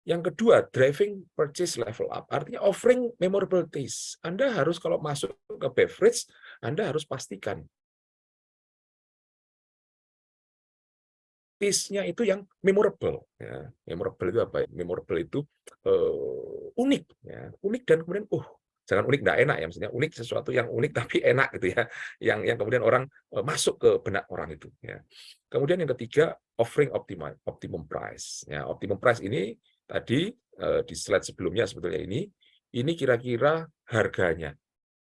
yang kedua, driving purchase level up. Artinya offering memorable taste. Anda harus kalau masuk ke beverage, Anda harus pastikan taste-nya itu yang memorable. Ya. Memorable itu apa? Memorable itu unik, ya. Unik dan kemudian, jangan unik nggak enak ya, maksudnya unik sesuatu yang unik tapi enak gitu ya, yang kemudian orang masuk ke benak orang itu. Ya. Kemudian yang ketiga, offering optimum price. Ya, optimum price ini tadi di slide sebelumnya sebetulnya ini kira-kira harganya.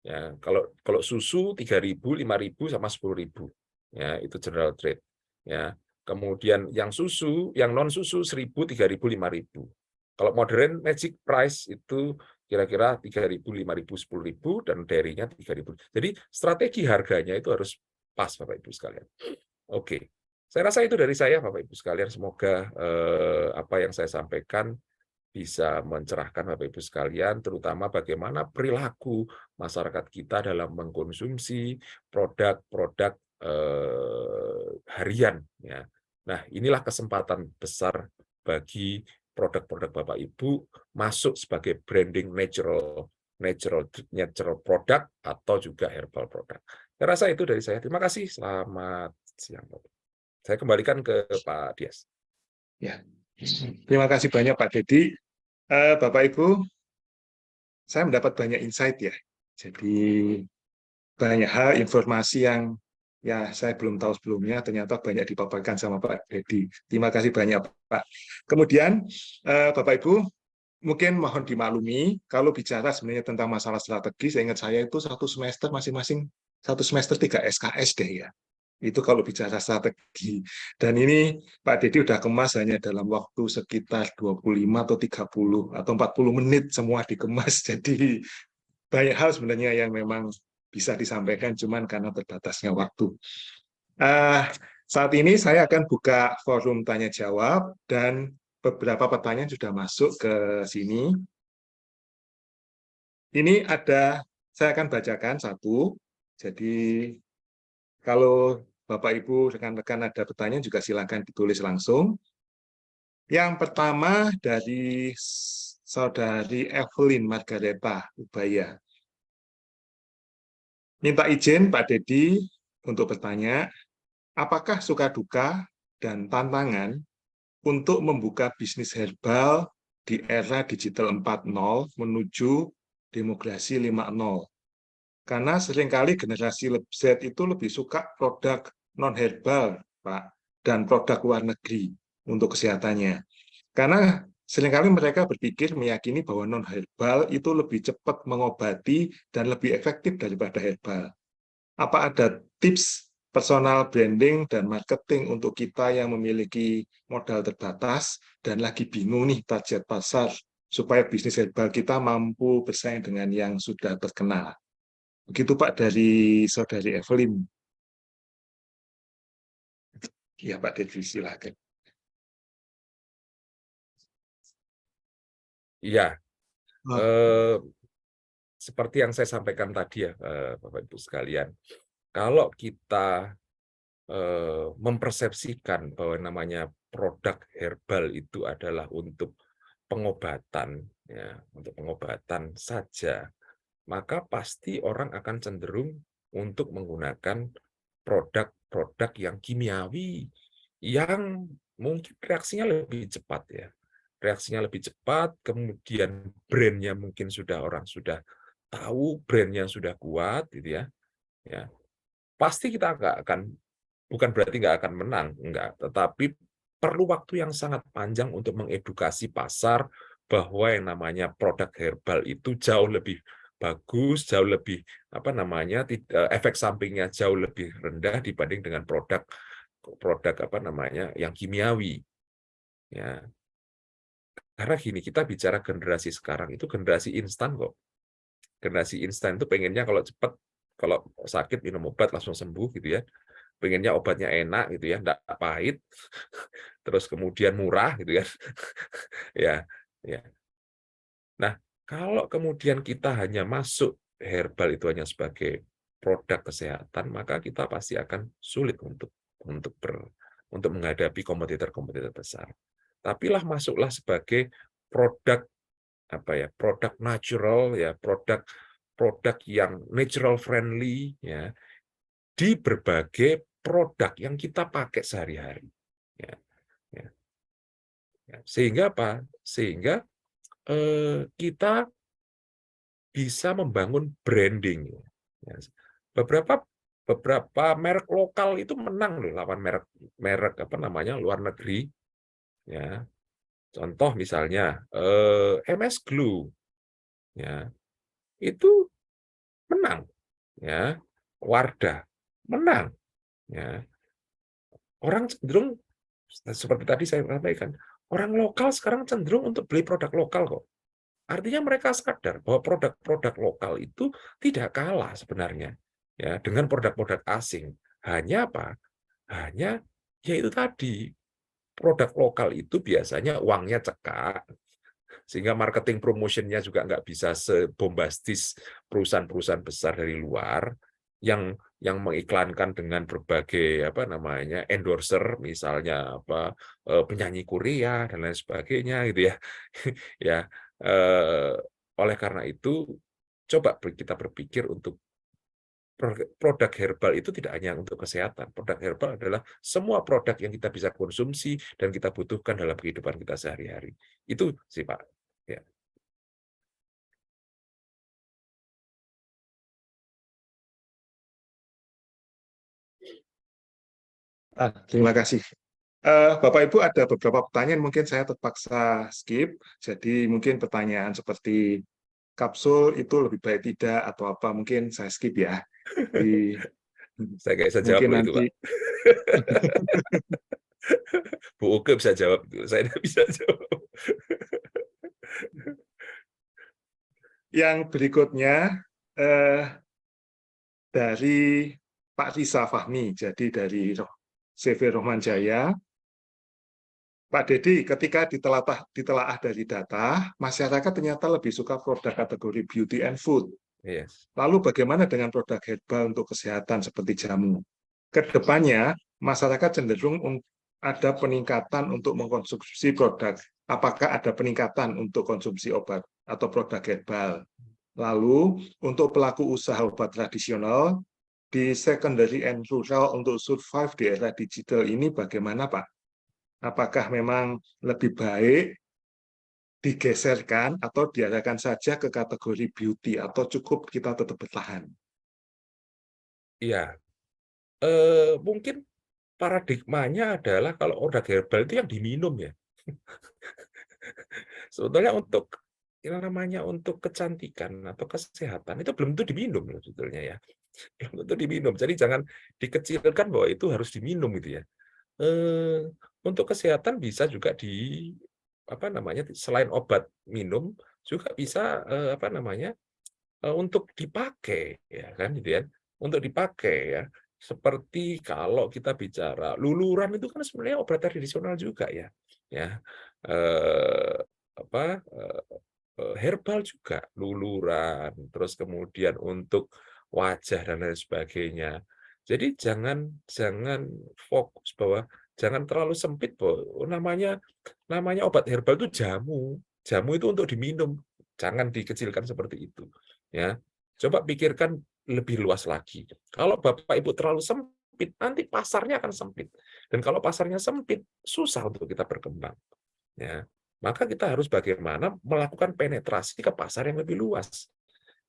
Ya, kalau susu 3.000, 5.000 sama 10.000. Ya, itu general trade. Ya. Kemudian yang susu, yang non susu 1.000, 3.000, 5.000. Kalau modern magic price itu kira-kira 3.000, 5.000, 10.000 dan dairy-nya 3.000. Jadi strategi harganya itu harus pas Bapak Ibu sekalian. Oke. Saya rasa itu dari saya Bapak Ibu sekalian. Semoga apa yang saya sampaikan bisa mencerahkan Bapak Ibu sekalian, terutama bagaimana perilaku masyarakat kita dalam mengkonsumsi produk-produk harian. Ya. Nah, inilah kesempatan besar bagi produk-produk Bapak Ibu masuk sebagai branding natural product atau juga herbal product. Saya rasa itu dari saya. Terima kasih. Selamat siang, Bapak. Saya kembalikan ke Pak Dias. Ya, terima kasih banyak Pak Dedi. Bapak Ibu, saya mendapat banyak insight ya. Jadi banyak hal informasi yang ya saya belum tahu sebelumnya, ternyata banyak dipaparkan sama Pak Dedi. Terima kasih banyak Pak. Kemudian Bapak Ibu, mungkin mohon dimaklumi kalau bicara sebenarnya tentang masalah strategi, saya ingat saya itu satu semester masing-masing 3 SKS deh ya. Itu kalau bicara strategi. Dan ini Pak Dedi udah kemas hanya dalam waktu sekitar 25 atau 30 atau 40 menit semua dikemas. Jadi banyak hal sebenarnya yang memang bisa disampaikan cuman karena terbatasnya waktu. Saat ini saya akan buka forum tanya jawab dan beberapa pertanyaan sudah masuk ke sini. Ini saya akan bacakan satu. Jadi kalau Bapak Ibu rekan-rekan ada pertanyaan juga silakan ditulis langsung. Yang pertama dari Saudari Evelyn Margareta Ubaya. Minta izin Pak Dedi untuk bertanya, apakah suka duka dan tantangan untuk membuka bisnis herbal di era digital 4.0 menuju demokrasi 5.0? Karena seringkali generasi Z itu lebih suka produk non-herbal, Pak, dan produk luar negeri untuk kesehatannya. Karena seringkali mereka berpikir meyakini bahwa non-herbal itu lebih cepat mengobati dan lebih efektif daripada herbal. Apa ada tips personal branding dan marketing untuk kita yang memiliki modal terbatas dan lagi bingung nih target pasar supaya bisnis herbal kita mampu bersaing dengan yang sudah terkenal? Begitu Pak dari Saudari Evelyn. Iya Pak Dedi, silakan. Iya, seperti yang saya sampaikan tadi ya, Bapak Ibu sekalian, kalau kita mempersepsikan bahwa namanya produk herbal itu adalah untuk pengobatan, ya, untuk pengobatan saja, maka pasti orang akan cenderung untuk menggunakan produk-produk yang kimiawi, yang mungkin reaksinya lebih cepat ya. Reaksinya lebih cepat, kemudian brand-nya mungkin orang sudah tahu, brand-nya sudah kuat, gitu ya. Ya, pasti kita bukan berarti nggak akan menang, enggak, tetapi perlu waktu yang sangat panjang untuk mengedukasi pasar bahwa yang namanya produk herbal itu jauh lebih bagus, jauh lebih efek sampingnya jauh lebih rendah dibanding dengan produk yang kimiawi. Ya. Karena gini, kita bicara generasi sekarang itu generasi instan kok. Generasi instan itu pengennya kalau cepat, kalau sakit minum obat langsung sembuh gitu ya. Pengennya obatnya enak gitu ya, enggak pahit. Terus kemudian murah gitu ya. Ya. Nah, kalau kemudian kita hanya masuk herbal itu hanya sebagai produk kesehatan, maka kita pasti akan sulit untuk menghadapi kompetitor-kompetitor besar. Tapilah masuklah sebagai produk produk natural ya, produk yang natural friendly ya, di berbagai produk yang kita pakai sehari-hari. Ya. Ya, sehingga apa? Sehingga kita bisa membangun branding. Ya, beberapa merek lokal itu menang loh lawan merek apa namanya luar negeri. Ya, contoh misalnya MS Glue, ya itu menang. Ya, Wardah menang. Ya, orang cenderung seperti tadi saya sampaikan, orang lokal sekarang cenderung untuk beli produk lokal kok. Artinya mereka sadar bahwa produk-produk lokal itu tidak kalah sebenarnya ya dengan produk-produk asing. Hanya apa? Hanya yaitu tadi produk lokal itu biasanya uangnya cekak, sehingga marketing promotionnya juga nggak bisa sebombastis perusahaan-perusahaan besar dari luar yang mengiklankan dengan berbagai apa namanya endorser, misalnya apa penyanyi Korea dan lain sebagainya gitu ya. Ya, oleh karena itu coba kita berpikir untuk produk herbal itu tidak hanya untuk kesehatan. Produk herbal adalah semua produk yang kita bisa konsumsi dan kita butuhkan dalam kehidupan kita sehari-hari. Itu sih, Pak. Ya. Terima kasih. Bapak Ibu ada beberapa pertanyaan mungkin saya terpaksa skip. Jadi mungkin pertanyaan seperti kapsul itu lebih baik tidak atau apa mungkin saya skip ya. Di Saya nggak bisa jawab mungkin loh itu, nanti Pak. Bu Uke bisa jawab itu. Saya tidak bisa jawab. yang berikutnya dari Pak Risa Fahmi, jadi dari CV Rohman Jaya. Pak Dedi, ketika ditelaah dari data, masyarakat ternyata lebih suka produk kategori beauty and food. Yes. Lalu bagaimana dengan produk herbal untuk kesehatan seperti jamu? Kedepannya, masyarakat cenderung ada peningkatan untuk mengkonsumsi produk. Apakah ada peningkatan untuk konsumsi obat atau produk herbal? Lalu, untuk pelaku usaha obat tradisional, di secondary and rural untuk survive di era digital ini bagaimana, Pak? Apakah memang lebih baik digeserkan atau diarahkan saja ke kategori beauty atau cukup kita tetap bertahan? Iya. Mungkin paradigmanya adalah kalau produk herbal itu yang diminum ya. Sebetulnya untuk yang namanya untuk kecantikan atau kesehatan itu belum tentu diminum loh sebetulnya ya. Belum tentu diminum. Jadi jangan dikecilkan bahwa itu harus diminum gitu ya. Untuk kesehatan bisa juga apa namanya selain obat minum juga bisa apa namanya untuk dipakai ya kan gitu ya, untuk dipakai ya, seperti kalau kita bicara luluran itu kan sebenarnya obat tradisional juga ya apa herbal juga luluran, terus kemudian untuk wajah dan lain sebagainya. Jadi jangan fokus bahwa jangan terlalu sempit bahwa namanya obat herbal itu jamu. Jamu itu untuk diminum. Jangan dikecilkan seperti itu. Ya. Coba pikirkan lebih luas lagi. Kalau Bapak Ibu terlalu sempit, nanti pasarnya akan sempit. Dan kalau pasarnya sempit, susah untuk kita berkembang. Ya. Maka kita harus bagaimana melakukan penetrasi ke pasar yang lebih luas.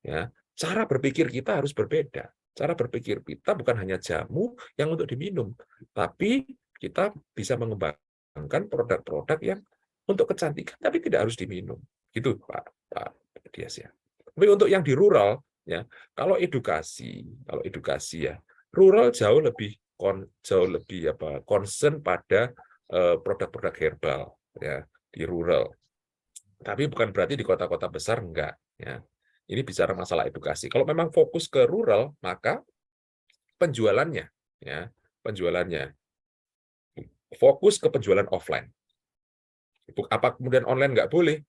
Ya. Cara berpikir kita harus berbeda. Cara berpikir kita bukan hanya jamu yang untuk diminum, tapi kita bisa mengembangkan produk-produk yang untuk kecantikan, tapi tidak harus diminum. Gitu, Pak Dias ya. Tapi untuk yang di rural, ya, kalau edukasi ya, rural jauh lebih concern pada produk-produk herbal ya di rural. Tapi bukan berarti di kota-kota besar enggak ya. Ini bicara masalah edukasi. Kalau memang fokus ke rural, maka penjualannya fokus ke penjualan offline. Apa kemudian online nggak boleh?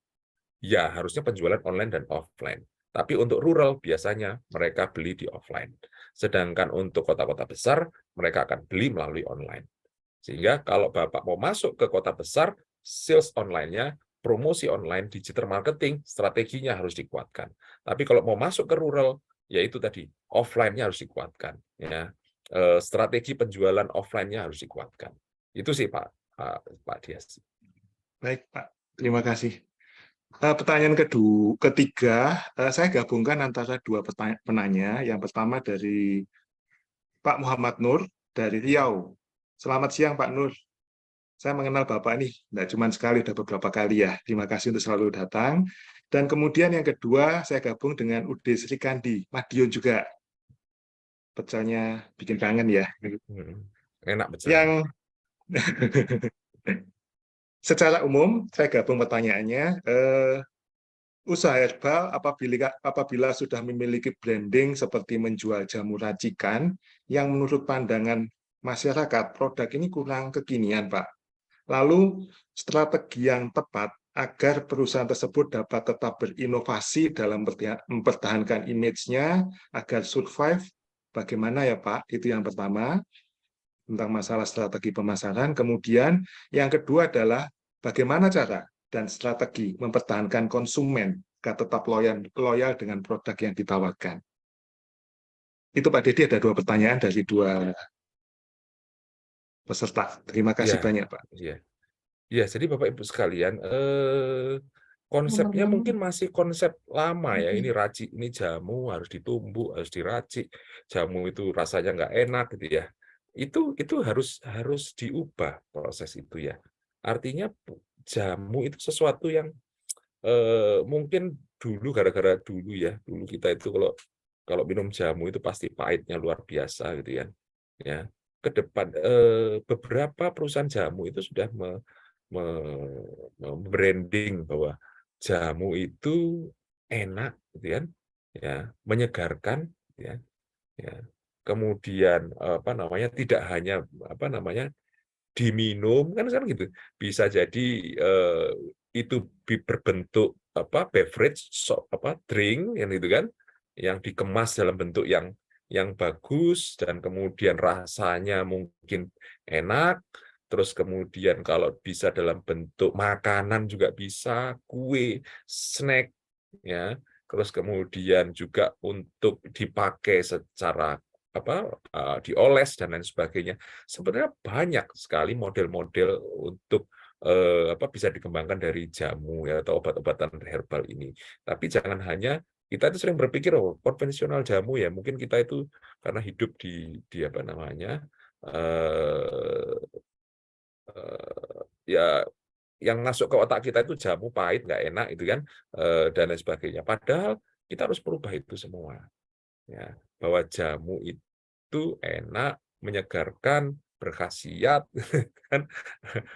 Ya, harusnya penjualan online dan offline. Tapi untuk rural biasanya mereka beli di offline. Sedangkan untuk kota-kota besar, mereka akan beli melalui online. Sehingga kalau Bapak mau masuk ke kota besar, sales online-nya, promosi online, digital marketing, strateginya harus dikuatkan. Tapi kalau mau masuk ke rural, yaitu tadi, offline-nya harus dikuatkan. Ya. Strategi penjualan offline-nya harus dikuatkan. Itu sih Pak Dias. Baik, Pak. Terima kasih. Pertanyaan ketiga, saya gabungkan antara dua penanya. Yang pertama dari Pak Muhammad Nur dari Riau. Selamat siang, Pak Nur. Saya mengenal Bapak ini, tidak cuma sekali, sudah beberapa kali ya. Terima kasih untuk selalu datang. Dan kemudian yang kedua, saya gabung dengan UD Sri Kandi, Madiun juga. Pecelnya bikin kangen ya. Enak pecel. Yang secara umum, saya gabung pertanyaannya, usaha herbal apabila sudah memiliki branding seperti menjual jamu racikan, yang menurut pandangan masyarakat, produk ini kurang kekinian, Pak. Lalu, strategi yang tepat agar perusahaan tersebut dapat tetap berinovasi dalam mempertahankan image-nya agar survive, bagaimana ya Pak? Itu yang pertama, tentang masalah strategi pemasaran. Kemudian, yang kedua adalah bagaimana cara dan strategi mempertahankan konsumen agar tetap loyal dengan produk yang ditawarkan. Itu Pak Dedi, ada dua pertanyaan dari dua peserta. Terima kasih banyak, Pak. Iya. Ya, jadi Bapak Ibu sekalian, konsepnya mungkin masih konsep lama ya. Ini racik, ini jamu harus ditumbuk, harus diracik. Jamu itu rasanya nggak enak gitu ya. Itu harus diubah proses itu ya. Artinya jamu itu sesuatu yang mungkin dulu gara-gara dulu ya. Dulu kita itu kalau minum jamu itu pasti pahitnya luar biasa gitu ya. Ya. Ke depan beberapa perusahaan jamu itu sudah branding bahwa jamu itu enak gitu kan, ya, menyegarkan ya, ya. Kemudian tidak hanya diminum kan gitu, bisa jadi itu berbentuk beverage drink yang itu kan, yang dikemas dalam bentuk yang bagus dan kemudian rasanya mungkin enak. Terus kemudian kalau bisa dalam bentuk makanan juga bisa, kue, snack, ya. Terus kemudian juga untuk dipakai secara dioles dan lain sebagainya. Sebenarnya banyak sekali model-model untuk bisa dikembangkan dari jamu ya atau obat-obatan herbal ini. Tapi jangan hanya kita itu sering berpikir konvensional jamu ya, mungkin kita itu karena hidup di ya yang masuk ke otak kita itu jamu pahit, nggak enak itu kan, dan lain sebagainya. Padahal kita harus merubah itu semua, ya, bahwa jamu itu enak, menyegarkan, berkhasiat, kan,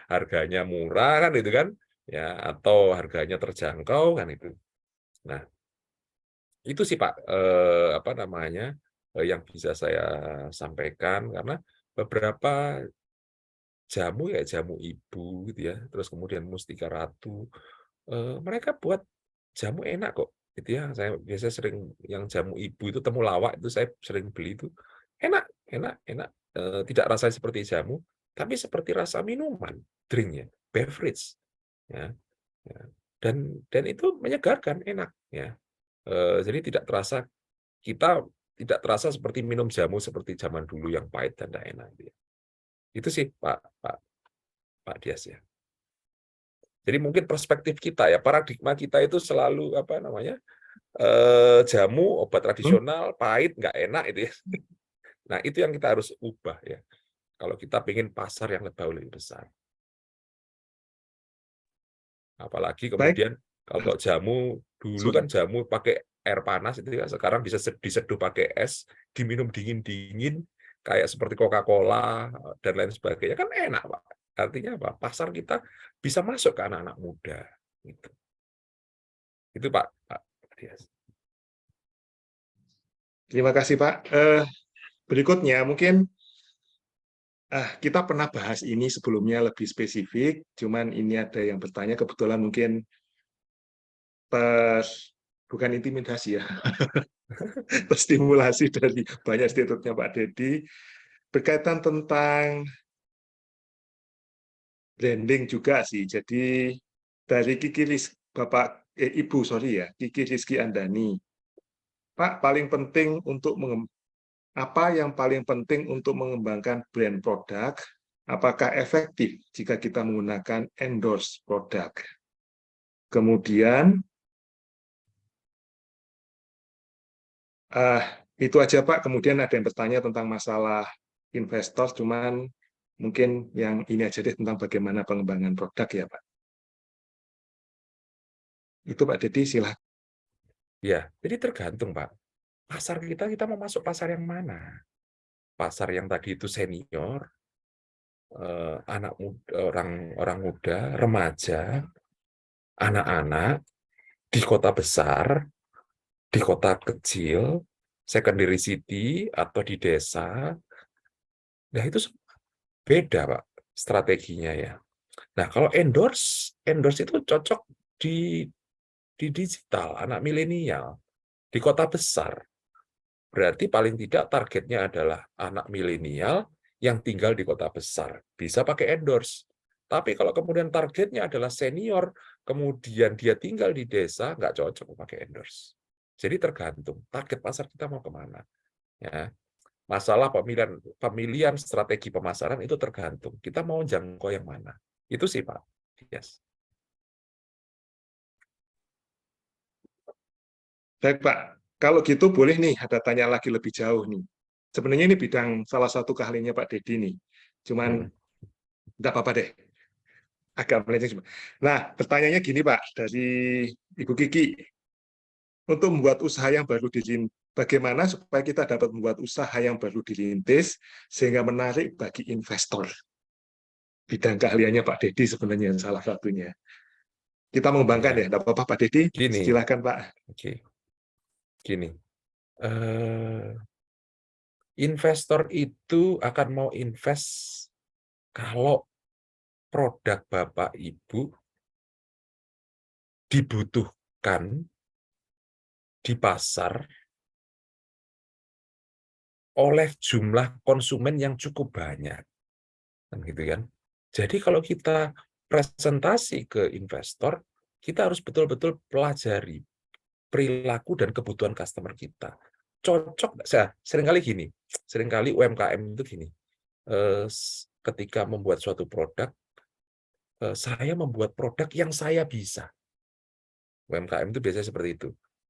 harganya murah kan itu kan, ya, atau harganya terjangkau kan itu. Nah, itu sih Pak, yang bisa saya sampaikan karena beberapa jamu ya jamu ibu gitu ya, terus kemudian Mustika Ratu, mereka buat jamu enak kok gitu ya. Saya biasanya sering yang jamu ibu itu temulawak itu saya sering beli itu enak, tidak rasanya seperti jamu, tapi seperti rasa minuman, drink ya, beverage ya, ya. Dan itu menyegarkan, enak ya. Jadi kita tidak terasa seperti minum jamu seperti zaman dulu yang pahit dan tidak enak gitu ya. Itu sih Pak Dias ya. Jadi mungkin perspektif kita ya, paradigma kita itu selalu jamu, obat tradisional, pahit, nggak enak itu ya. Nah itu yang kita harus ubah ya. Kalau kita ingin pasar yang lebih besar. Apalagi kemudian kalau jamu dulu kan jamu pakai air panas itu ya, sekarang bisa diseduh pakai es, diminum dingin-dingin kayak seperti Coca-Cola dan lain sebagainya kan enak Pak. Artinya apa? Pasar kita bisa masuk ke anak-anak muda. Gitu. Itu Pak Dias. Terima kasih Pak. Berikutnya mungkin kita pernah bahas ini sebelumnya lebih spesifik, cuman ini ada yang bertanya kebetulan mungkin bukan intimidasi ya, terstimulasi dari banyak statementnya Pak Dedi berkaitan tentang branding juga sih. Jadi dari Kiki Rizky Andani, Pak, apa yang paling penting untuk mengembangkan brand produk apakah efektif jika kita menggunakan endorse produk. Kemudian, itu aja Pak. Kemudian ada yang bertanya tentang masalah investor, cuman mungkin yang ini aja deh tentang bagaimana pengembangan produk ya Pak. Itu Pak Dedi, silahkan. Ya, jadi tergantung Pak. Pasar kita mau masuk pasar yang mana? Pasar yang tadi itu senior, anak muda, orang muda, remaja, anak-anak di kota besar, di kota kecil, secondary city atau di desa. Nah, itu beda Pak strateginya ya. Nah, kalau endorse itu cocok di digital, anak milenial, di kota besar. Berarti paling tidak targetnya adalah anak milenial yang tinggal di kota besar. Bisa pakai endorse. Tapi kalau kemudian targetnya adalah senior, kemudian dia tinggal di desa, nggak cocok pakai endorse. Jadi tergantung target pasar kita mau kemana. Ya. Masalah pemilihan strategi pemasaran itu tergantung. Kita mau jangkau yang mana. Itu sih Pak. Yes. Baik Pak, kalau gitu boleh nih ada tanya lagi lebih jauh nih. Sebenarnya ini bidang salah satu keahliannya Pak Dedi nih. Cuman enggak apa-apa deh. Agak melenceng. Nah, pertanyaannya gini Pak, dari Ibu Kiki. Untuk membuat usaha yang baru dirintis, bagaimana supaya kita dapat membuat usaha yang baru dirintis sehingga menarik bagi investor? Bidang keahliannya Pak Dedi sebenarnya salah satunya. Kita mengembangkan ya, enggak apa-apa Pak Dedi. Gini. Silakan Pak. Oke. Gini. Investor itu akan mau invest kalau produk Bapak Ibu dibutuhkan di pasar oleh jumlah konsumen yang cukup banyak. Kan gitu kan? Jadi kalau kita presentasi ke investor, kita harus betul-betul pelajari perilaku dan kebutuhan customer kita. Cocok, seringkali gini, seringkali UMKM itu gini, ketika membuat suatu produk, saya membuat produk yang saya bisa. UMKM itu biasanya seperti itu.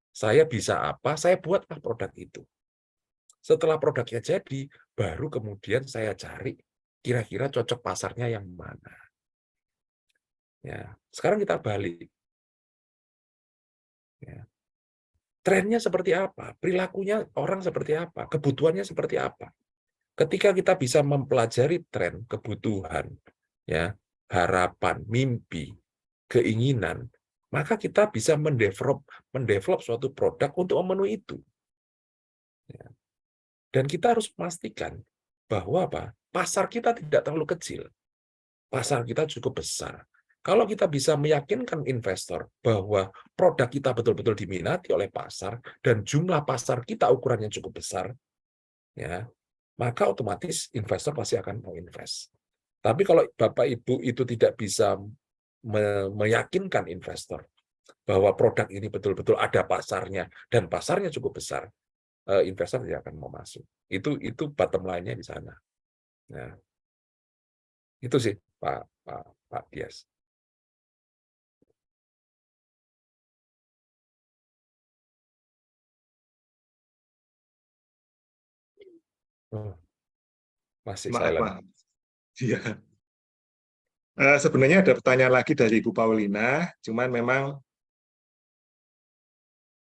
Saya bisa apa, saya buatlah produk itu. Setelah produknya jadi, baru kemudian saya cari kira-kira cocok pasarnya yang mana. Ya, sekarang kita balik. Ya. Trennya seperti apa? Perilakunya orang seperti apa? Kebutuhannya seperti apa? Ketika kita bisa mempelajari tren, kebutuhan, ya, harapan, mimpi, keinginan, maka kita bisa mendevelop suatu produk untuk memenuhi itu. Ya. Dan kita harus memastikan bahwa pasar kita tidak terlalu kecil. Pasar kita cukup besar. Kalau kita bisa meyakinkan investor bahwa produk kita betul-betul diminati oleh pasar dan jumlah pasar kita ukurannya cukup besar, ya, maka otomatis investor pasti akan mau invest. Tapi kalau Bapak Ibu itu tidak bisa meyakinkan investor bahwa produk ini betul-betul ada pasarnya dan pasarnya cukup besar, investor tidak akan mau masuk. Itu bottom line-nya di sana. Nah, itu sih Pak Dias. Oh, masih silent. Maaf. Iya. Sebenarnya ada pertanyaan lagi dari Ibu Paulina, cuman memang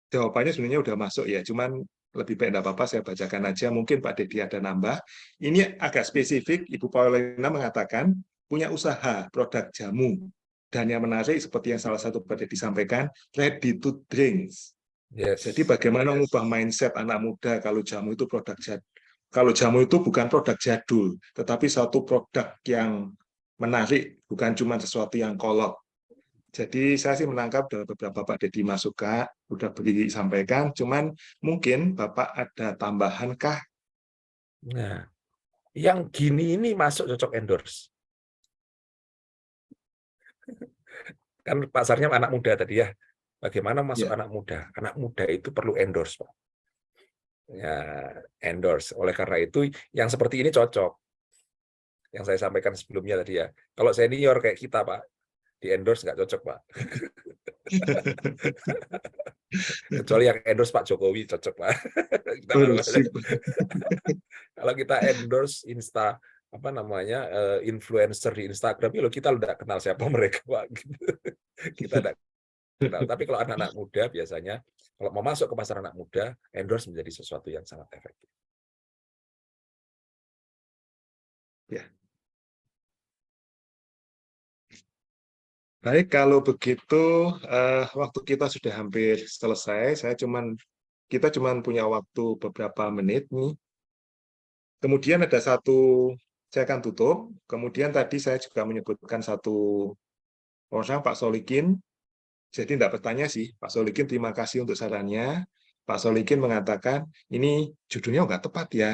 jawabannya sebenarnya udah masuk ya, cuman lebih baik enggak apa-apa saya bacakan aja, mungkin Pak Dedi ada nambah. Ini agak spesifik, Ibu Paulina mengatakan punya usaha produk jamu, dan yang menarik seperti yang salah satu Pak Dedi sampaikan, ready to drinks. Yes. Jadi bagaimana mengubah mindset anak muda kalau jamu itu produk jadul. Kalau jamu itu bukan produk jadul, tetapi suatu produk yang menarik, bukan cuma sesuatu yang kolot. Jadi saya sih menangkap dari beberapa Pak Dedi masukan, udah beri sampaikan, cuman mungkin Bapak ada tambahan kah? Nah, yang gini ini masuk cocok endorse. Kan pasarnya anak muda tadi ya. Bagaimana masuk anak muda? Anak muda itu perlu endorse, Pak. Ya, endorse. Oleh karena itu, yang seperti ini cocok. yang saya sampaikan sebelumnya tadi ya. Kalau senior kayak kita, Pak, di endorse nggak cocok, Pak. Kecuali yang endorse Pak Jokowi cocok, Pak. Kita baru Waduh, sip. kalau kita endorse influencer di Instagram, ya kita udah kenal siapa mereka, Pak. Kita udah kenal. Tapi kalau anak-anak muda biasanya, kalau mau masuk ke pasar anak muda, endorse menjadi sesuatu yang sangat efektif. Ya. Baik, kalau begitu waktu kita sudah hampir selesai. Kita cuman punya waktu beberapa menit nih. Kemudian ada saya akan tutup. Kemudian tadi saya juga menyebutkan satu orang, Pak Solikin. Jadi tidak bertanya sih, Pak Solikin terima kasih untuk sarannya. Pak Solikin mengatakan, ini judulnya nggak tepat ya.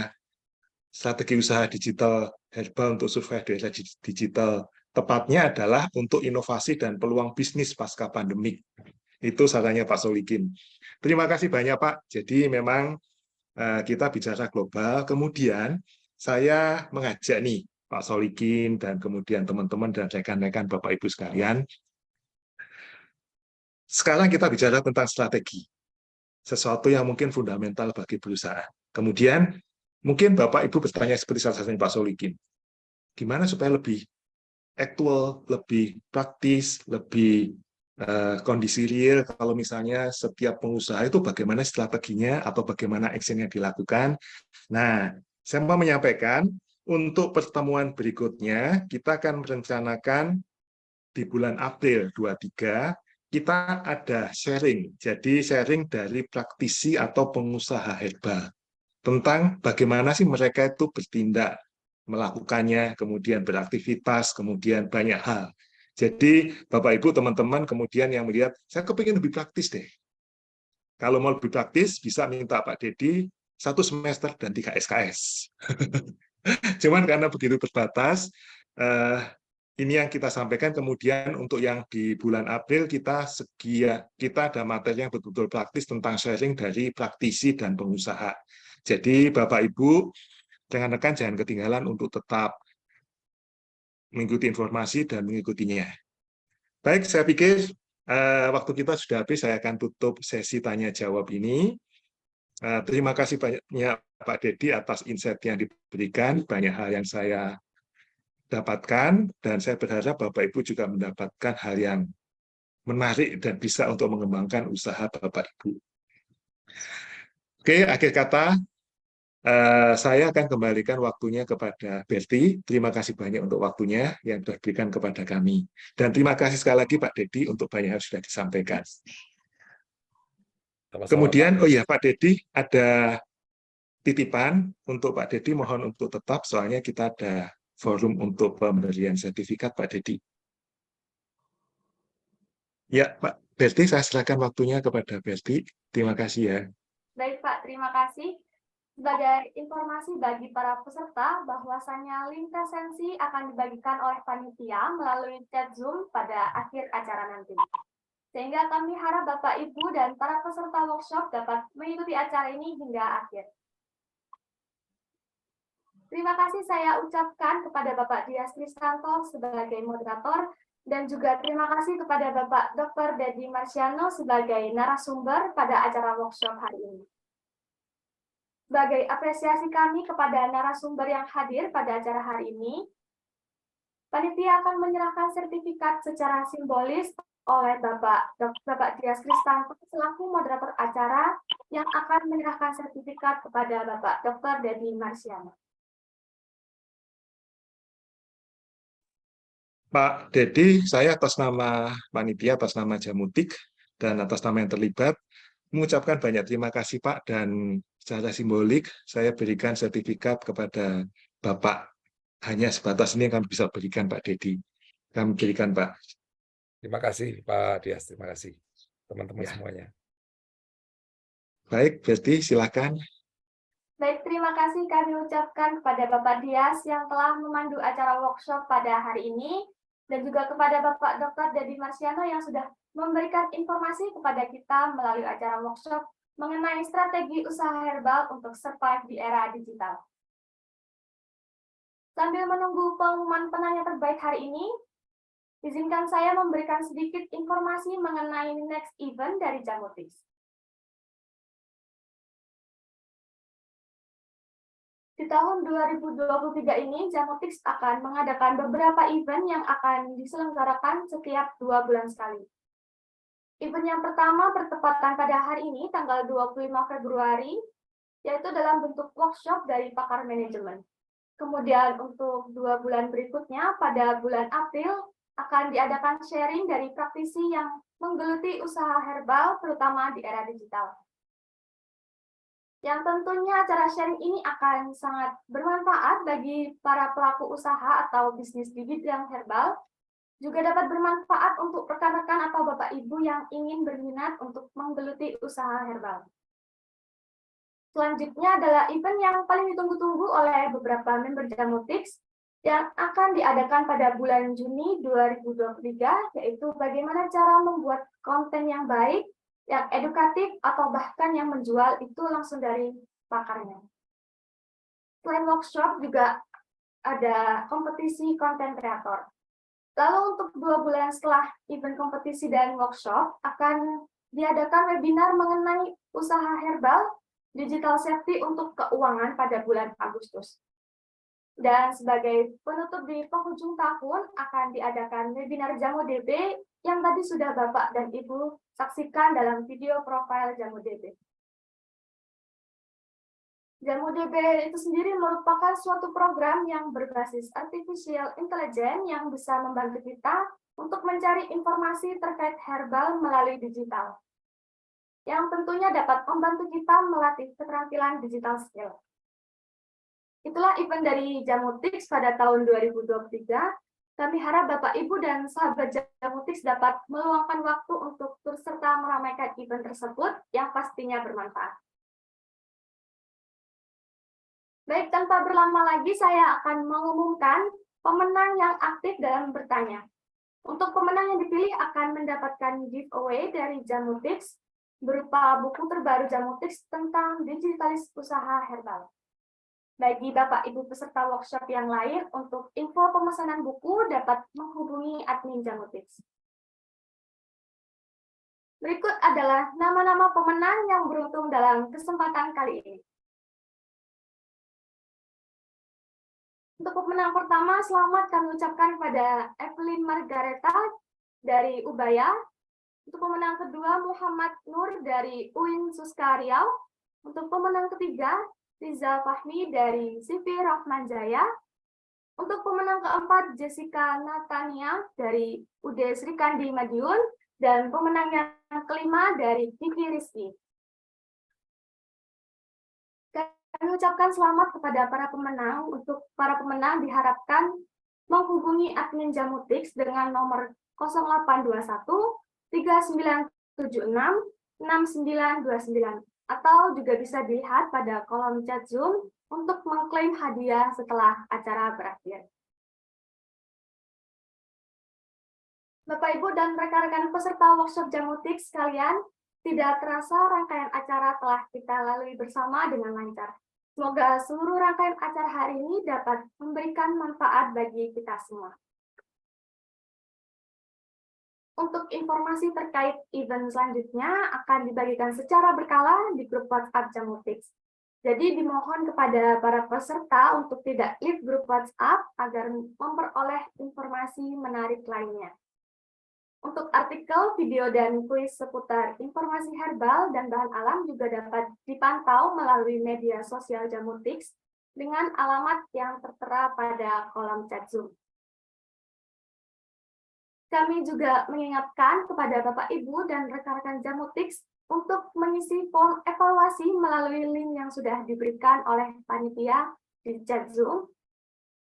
Strategi usaha digital herbal untuk survive di era digital. Tepatnya adalah untuk inovasi dan peluang bisnis pasca pandemik. Itu sarannya Pak Solikin. Terima kasih banyak, Pak. Jadi memang kita bicara global. Kemudian saya mengajak nih Pak Solikin dan kemudian teman-teman dan rekan-rekan Bapak Ibu sekalian. Sekarang kita bicara tentang strategi. Sesuatu yang mungkin fundamental bagi perusahaan. Kemudian mungkin Bapak Ibu bertanya seperti salah satunya Pak Solikin. Gimana supaya lebih aktual, lebih praktis, lebih kondisi real, kalau misalnya setiap pengusaha itu bagaimana strateginya atau bagaimana action yang dilakukan. Nah, saya mau menyampaikan untuk pertemuan berikutnya, kita akan merencanakan di bulan April 23, kita ada sharing. Jadi sharing dari praktisi atau pengusaha herbal tentang bagaimana sih mereka itu bertindak, melakukannya, kemudian beraktivitas, kemudian banyak hal. Jadi Bapak Ibu teman-teman kemudian yang melihat, saya kepingin lebih praktis deh. Kalau mau lebih praktis bisa minta Pak Dedi 1 semester dan 3 SKS. Cuman karena begitu terbatas, ini yang kita sampaikan. Kemudian untuk yang di bulan April kita ada materi yang betul-betul praktis tentang sharing dari praktisi dan pengusaha. Jadi Bapak Ibu, rekan-rekan jangan ketinggalan untuk tetap mengikuti informasi dan mengikutinya. Baik, saya pikir waktu kita sudah habis, saya akan tutup sesi tanya-jawab ini. Terima kasih banyak Pak Dedi atas insight yang diberikan, banyak hal yang saya dapatkan, dan saya berharap Bapak Ibu juga mendapatkan hal yang menarik dan bisa untuk mengembangkan usaha Bapak Ibu. Oke, akhir kata, saya akan kembalikan waktunya kepada Berti. Terima kasih banyak untuk waktunya yang sudah diberikan kepada kami. Dan terima kasih sekali lagi Pak Dedi untuk banyak hal sudah disampaikan. Sama-sama, Kemudian, Pak. oh iya Pak Dedi, ada titipan untuk Pak Dedi, mohon untuk tetap, soalnya kita ada forum untuk pemberian sertifikat Pak Dedi. Ya Pak Berti, saya silakan waktunya kepada Berti. Terima kasih ya. Baik Pak, terima kasih. Sebagai informasi bagi para peserta, bahwasannya link presensi akan dibagikan oleh panitia melalui chat Zoom pada akhir acara nanti. Sehingga kami harap Bapak, Ibu, dan para peserta workshop dapat mengikuti acara ini hingga akhir. Terima kasih saya ucapkan kepada Bapak Dias Kristanto sebagai moderator, dan juga terima kasih kepada Bapak Dr. Dedi Marsiano sebagai narasumber pada acara workshop hari ini. Sebagai apresiasi kami kepada narasumber yang hadir pada acara hari ini, panitia akan menyerahkan sertifikat secara simbolis oleh Bapak Dias Kristanto selaku moderator acara yang akan menyerahkan sertifikat kepada Bapak Dr. Dedi Marsiano. Pak Dedi, saya atas nama panitia, atas nama Jamutik, dan atas nama yang terlibat, mengucapkan banyak terima kasih Pak, dan secara simbolik saya berikan sertifikat kepada Bapak. Hanya sebatas ini yang kami bisa berikan Pak Dedi. Kami berikan Pak. Terima kasih Pak Dias, terima kasih teman-teman Ya. semuanya. Baik, Berti silakan. Baik, terima kasih kami ucapkan kepada Bapak Dias yang telah memandu acara workshop pada hari ini, dan juga kepada Bapak Dr. Dedi Marsiano yang sudah memberikan informasi kepada kita melalui acara workshop mengenai strategi usaha herbal untuk survive di era digital. Sambil menunggu pengumuman penanya terbaik hari ini, izinkan saya memberikan sedikit informasi mengenai next event dari Jamutix. Di tahun 2023 ini, Jamutix akan mengadakan beberapa event yang akan diselenggarakan setiap 2 bulan sekali. Event yang pertama bertepatan pada hari ini, tanggal 25 Februari, yaitu dalam bentuk workshop dari pakar manajemen. Kemudian untuk 2 bulan berikutnya, pada bulan April, akan diadakan sharing dari praktisi yang menggeluti usaha herbal, terutama di era digital. Yang tentunya acara sharing ini akan sangat bermanfaat bagi para pelaku usaha atau bisnis di bidang herbal, juga dapat bermanfaat untuk rekan-rekan atau Bapak Ibu yang ingin berminat untuk menggeluti usaha herbal. Selanjutnya adalah event yang paling ditunggu-tunggu oleh beberapa member Jamutix yang akan diadakan pada bulan Juni 2023, yaitu bagaimana cara membuat konten yang baik, yang edukatif, atau bahkan yang menjual itu langsung dari pakarnya. Selain workshop, juga ada kompetisi konten kreator. Lalu untuk 2 bulan setelah event kompetisi dan workshop, akan diadakan webinar mengenai usaha herbal, digital safety untuk keuangan pada bulan Agustus. Dan sebagai penutup di penghujung tahun, akan diadakan webinar JamuDB yang tadi sudah Bapak dan Ibu saksikan dalam video profil JamuDB. JamuDB itu sendiri merupakan suatu program yang berbasis artificial intelligence yang bisa membantu kita untuk mencari informasi terkait herbal melalui digital, yang tentunya dapat membantu kita melatih keterampilan digital skill. Itulah event dari Jamutix pada tahun 2023. Kami harap Bapak, Ibu, dan sahabat Jamutix dapat meluangkan waktu untuk turut serta meramaikan event tersebut yang pastinya bermanfaat. Baik, tanpa berlama lagi, saya akan mengumumkan pemenang yang aktif dalam bertanya. Untuk pemenang yang dipilih akan mendapatkan giveaway dari Jamutix berupa buku terbaru Jamutix tentang digitalis usaha herbal. Bagi Bapak Ibu peserta workshop yang lain, untuk info pemesanan buku dapat menghubungi admin Jamutix. Berikut adalah nama-nama pemenang yang beruntung dalam kesempatan kali ini. Untuk pemenang pertama, selamat kami ucapkan pada Evelyn Margareta dari Ubaya. Untuk pemenang kedua, Muhammad Nur dari UIN Suska Riau. Untuk pemenang ketiga, Rizal Fahmi dari CV Rahman Jaya. Untuk pemenang keempat, Jessica Natania dari UD Sri Kandi Madiun. Dan pemenang yang kelima dari Kiki Rizky. Kami ucapkan selamat kepada para pemenang. Untuk para pemenang diharapkan menghubungi admin Jamutix dengan nomor 0821 3976 6929. Atau juga bisa dilihat pada kolom chat Zoom untuk mengklaim hadiah setelah acara berakhir. Bapak, Ibu, dan rekan-rekan peserta workshop Jamutix sekalian, tidak terasa rangkaian acara telah kita lalui bersama dengan lancar. Semoga seluruh rangkaian acara hari ini dapat memberikan manfaat bagi kita semua. Untuk informasi terkait event selanjutnya akan dibagikan secara berkala di grup WhatsApp Jamutix. Jadi dimohon kepada para peserta untuk tidak leave grup WhatsApp agar memperoleh informasi menarik lainnya. Untuk artikel, video, dan kuis seputar informasi herbal dan bahan alam juga dapat dipantau melalui media sosial Jamutix dengan alamat yang tertera pada kolom chat Zoom. Kami juga mengingatkan kepada Bapak, Ibu, dan rekan-rekan Jamutix untuk mengisi form evaluasi melalui link yang sudah diberikan oleh panitia di chat Zoom,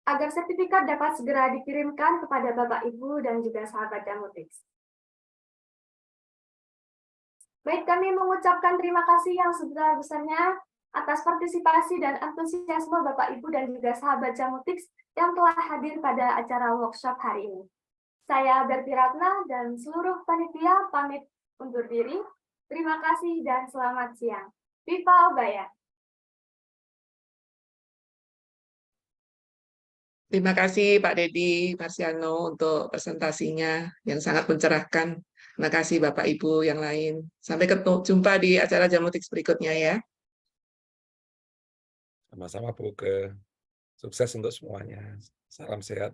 agar sertifikat dapat segera dikirimkan kepada Bapak, Ibu, dan juga sahabat Jamutix. Baik, kami mengucapkan terima kasih yang sebesar-besarnya atas partisipasi dan antusiasme Bapak, Ibu, dan juga sahabat Jamutix yang telah hadir pada acara workshop hari ini. Saya Berti Ratna dan seluruh panitia pamit undur diri. Terima kasih dan selamat siang. Viva Ubaya! Terima kasih Pak Dedi Marsiano untuk presentasinya yang sangat mencerahkan. Terima kasih Bapak Ibu yang lain. Sampai jumpa di acara Jamutix berikutnya ya. Sama-sama Bu, sukses untuk semuanya. Salam sehat.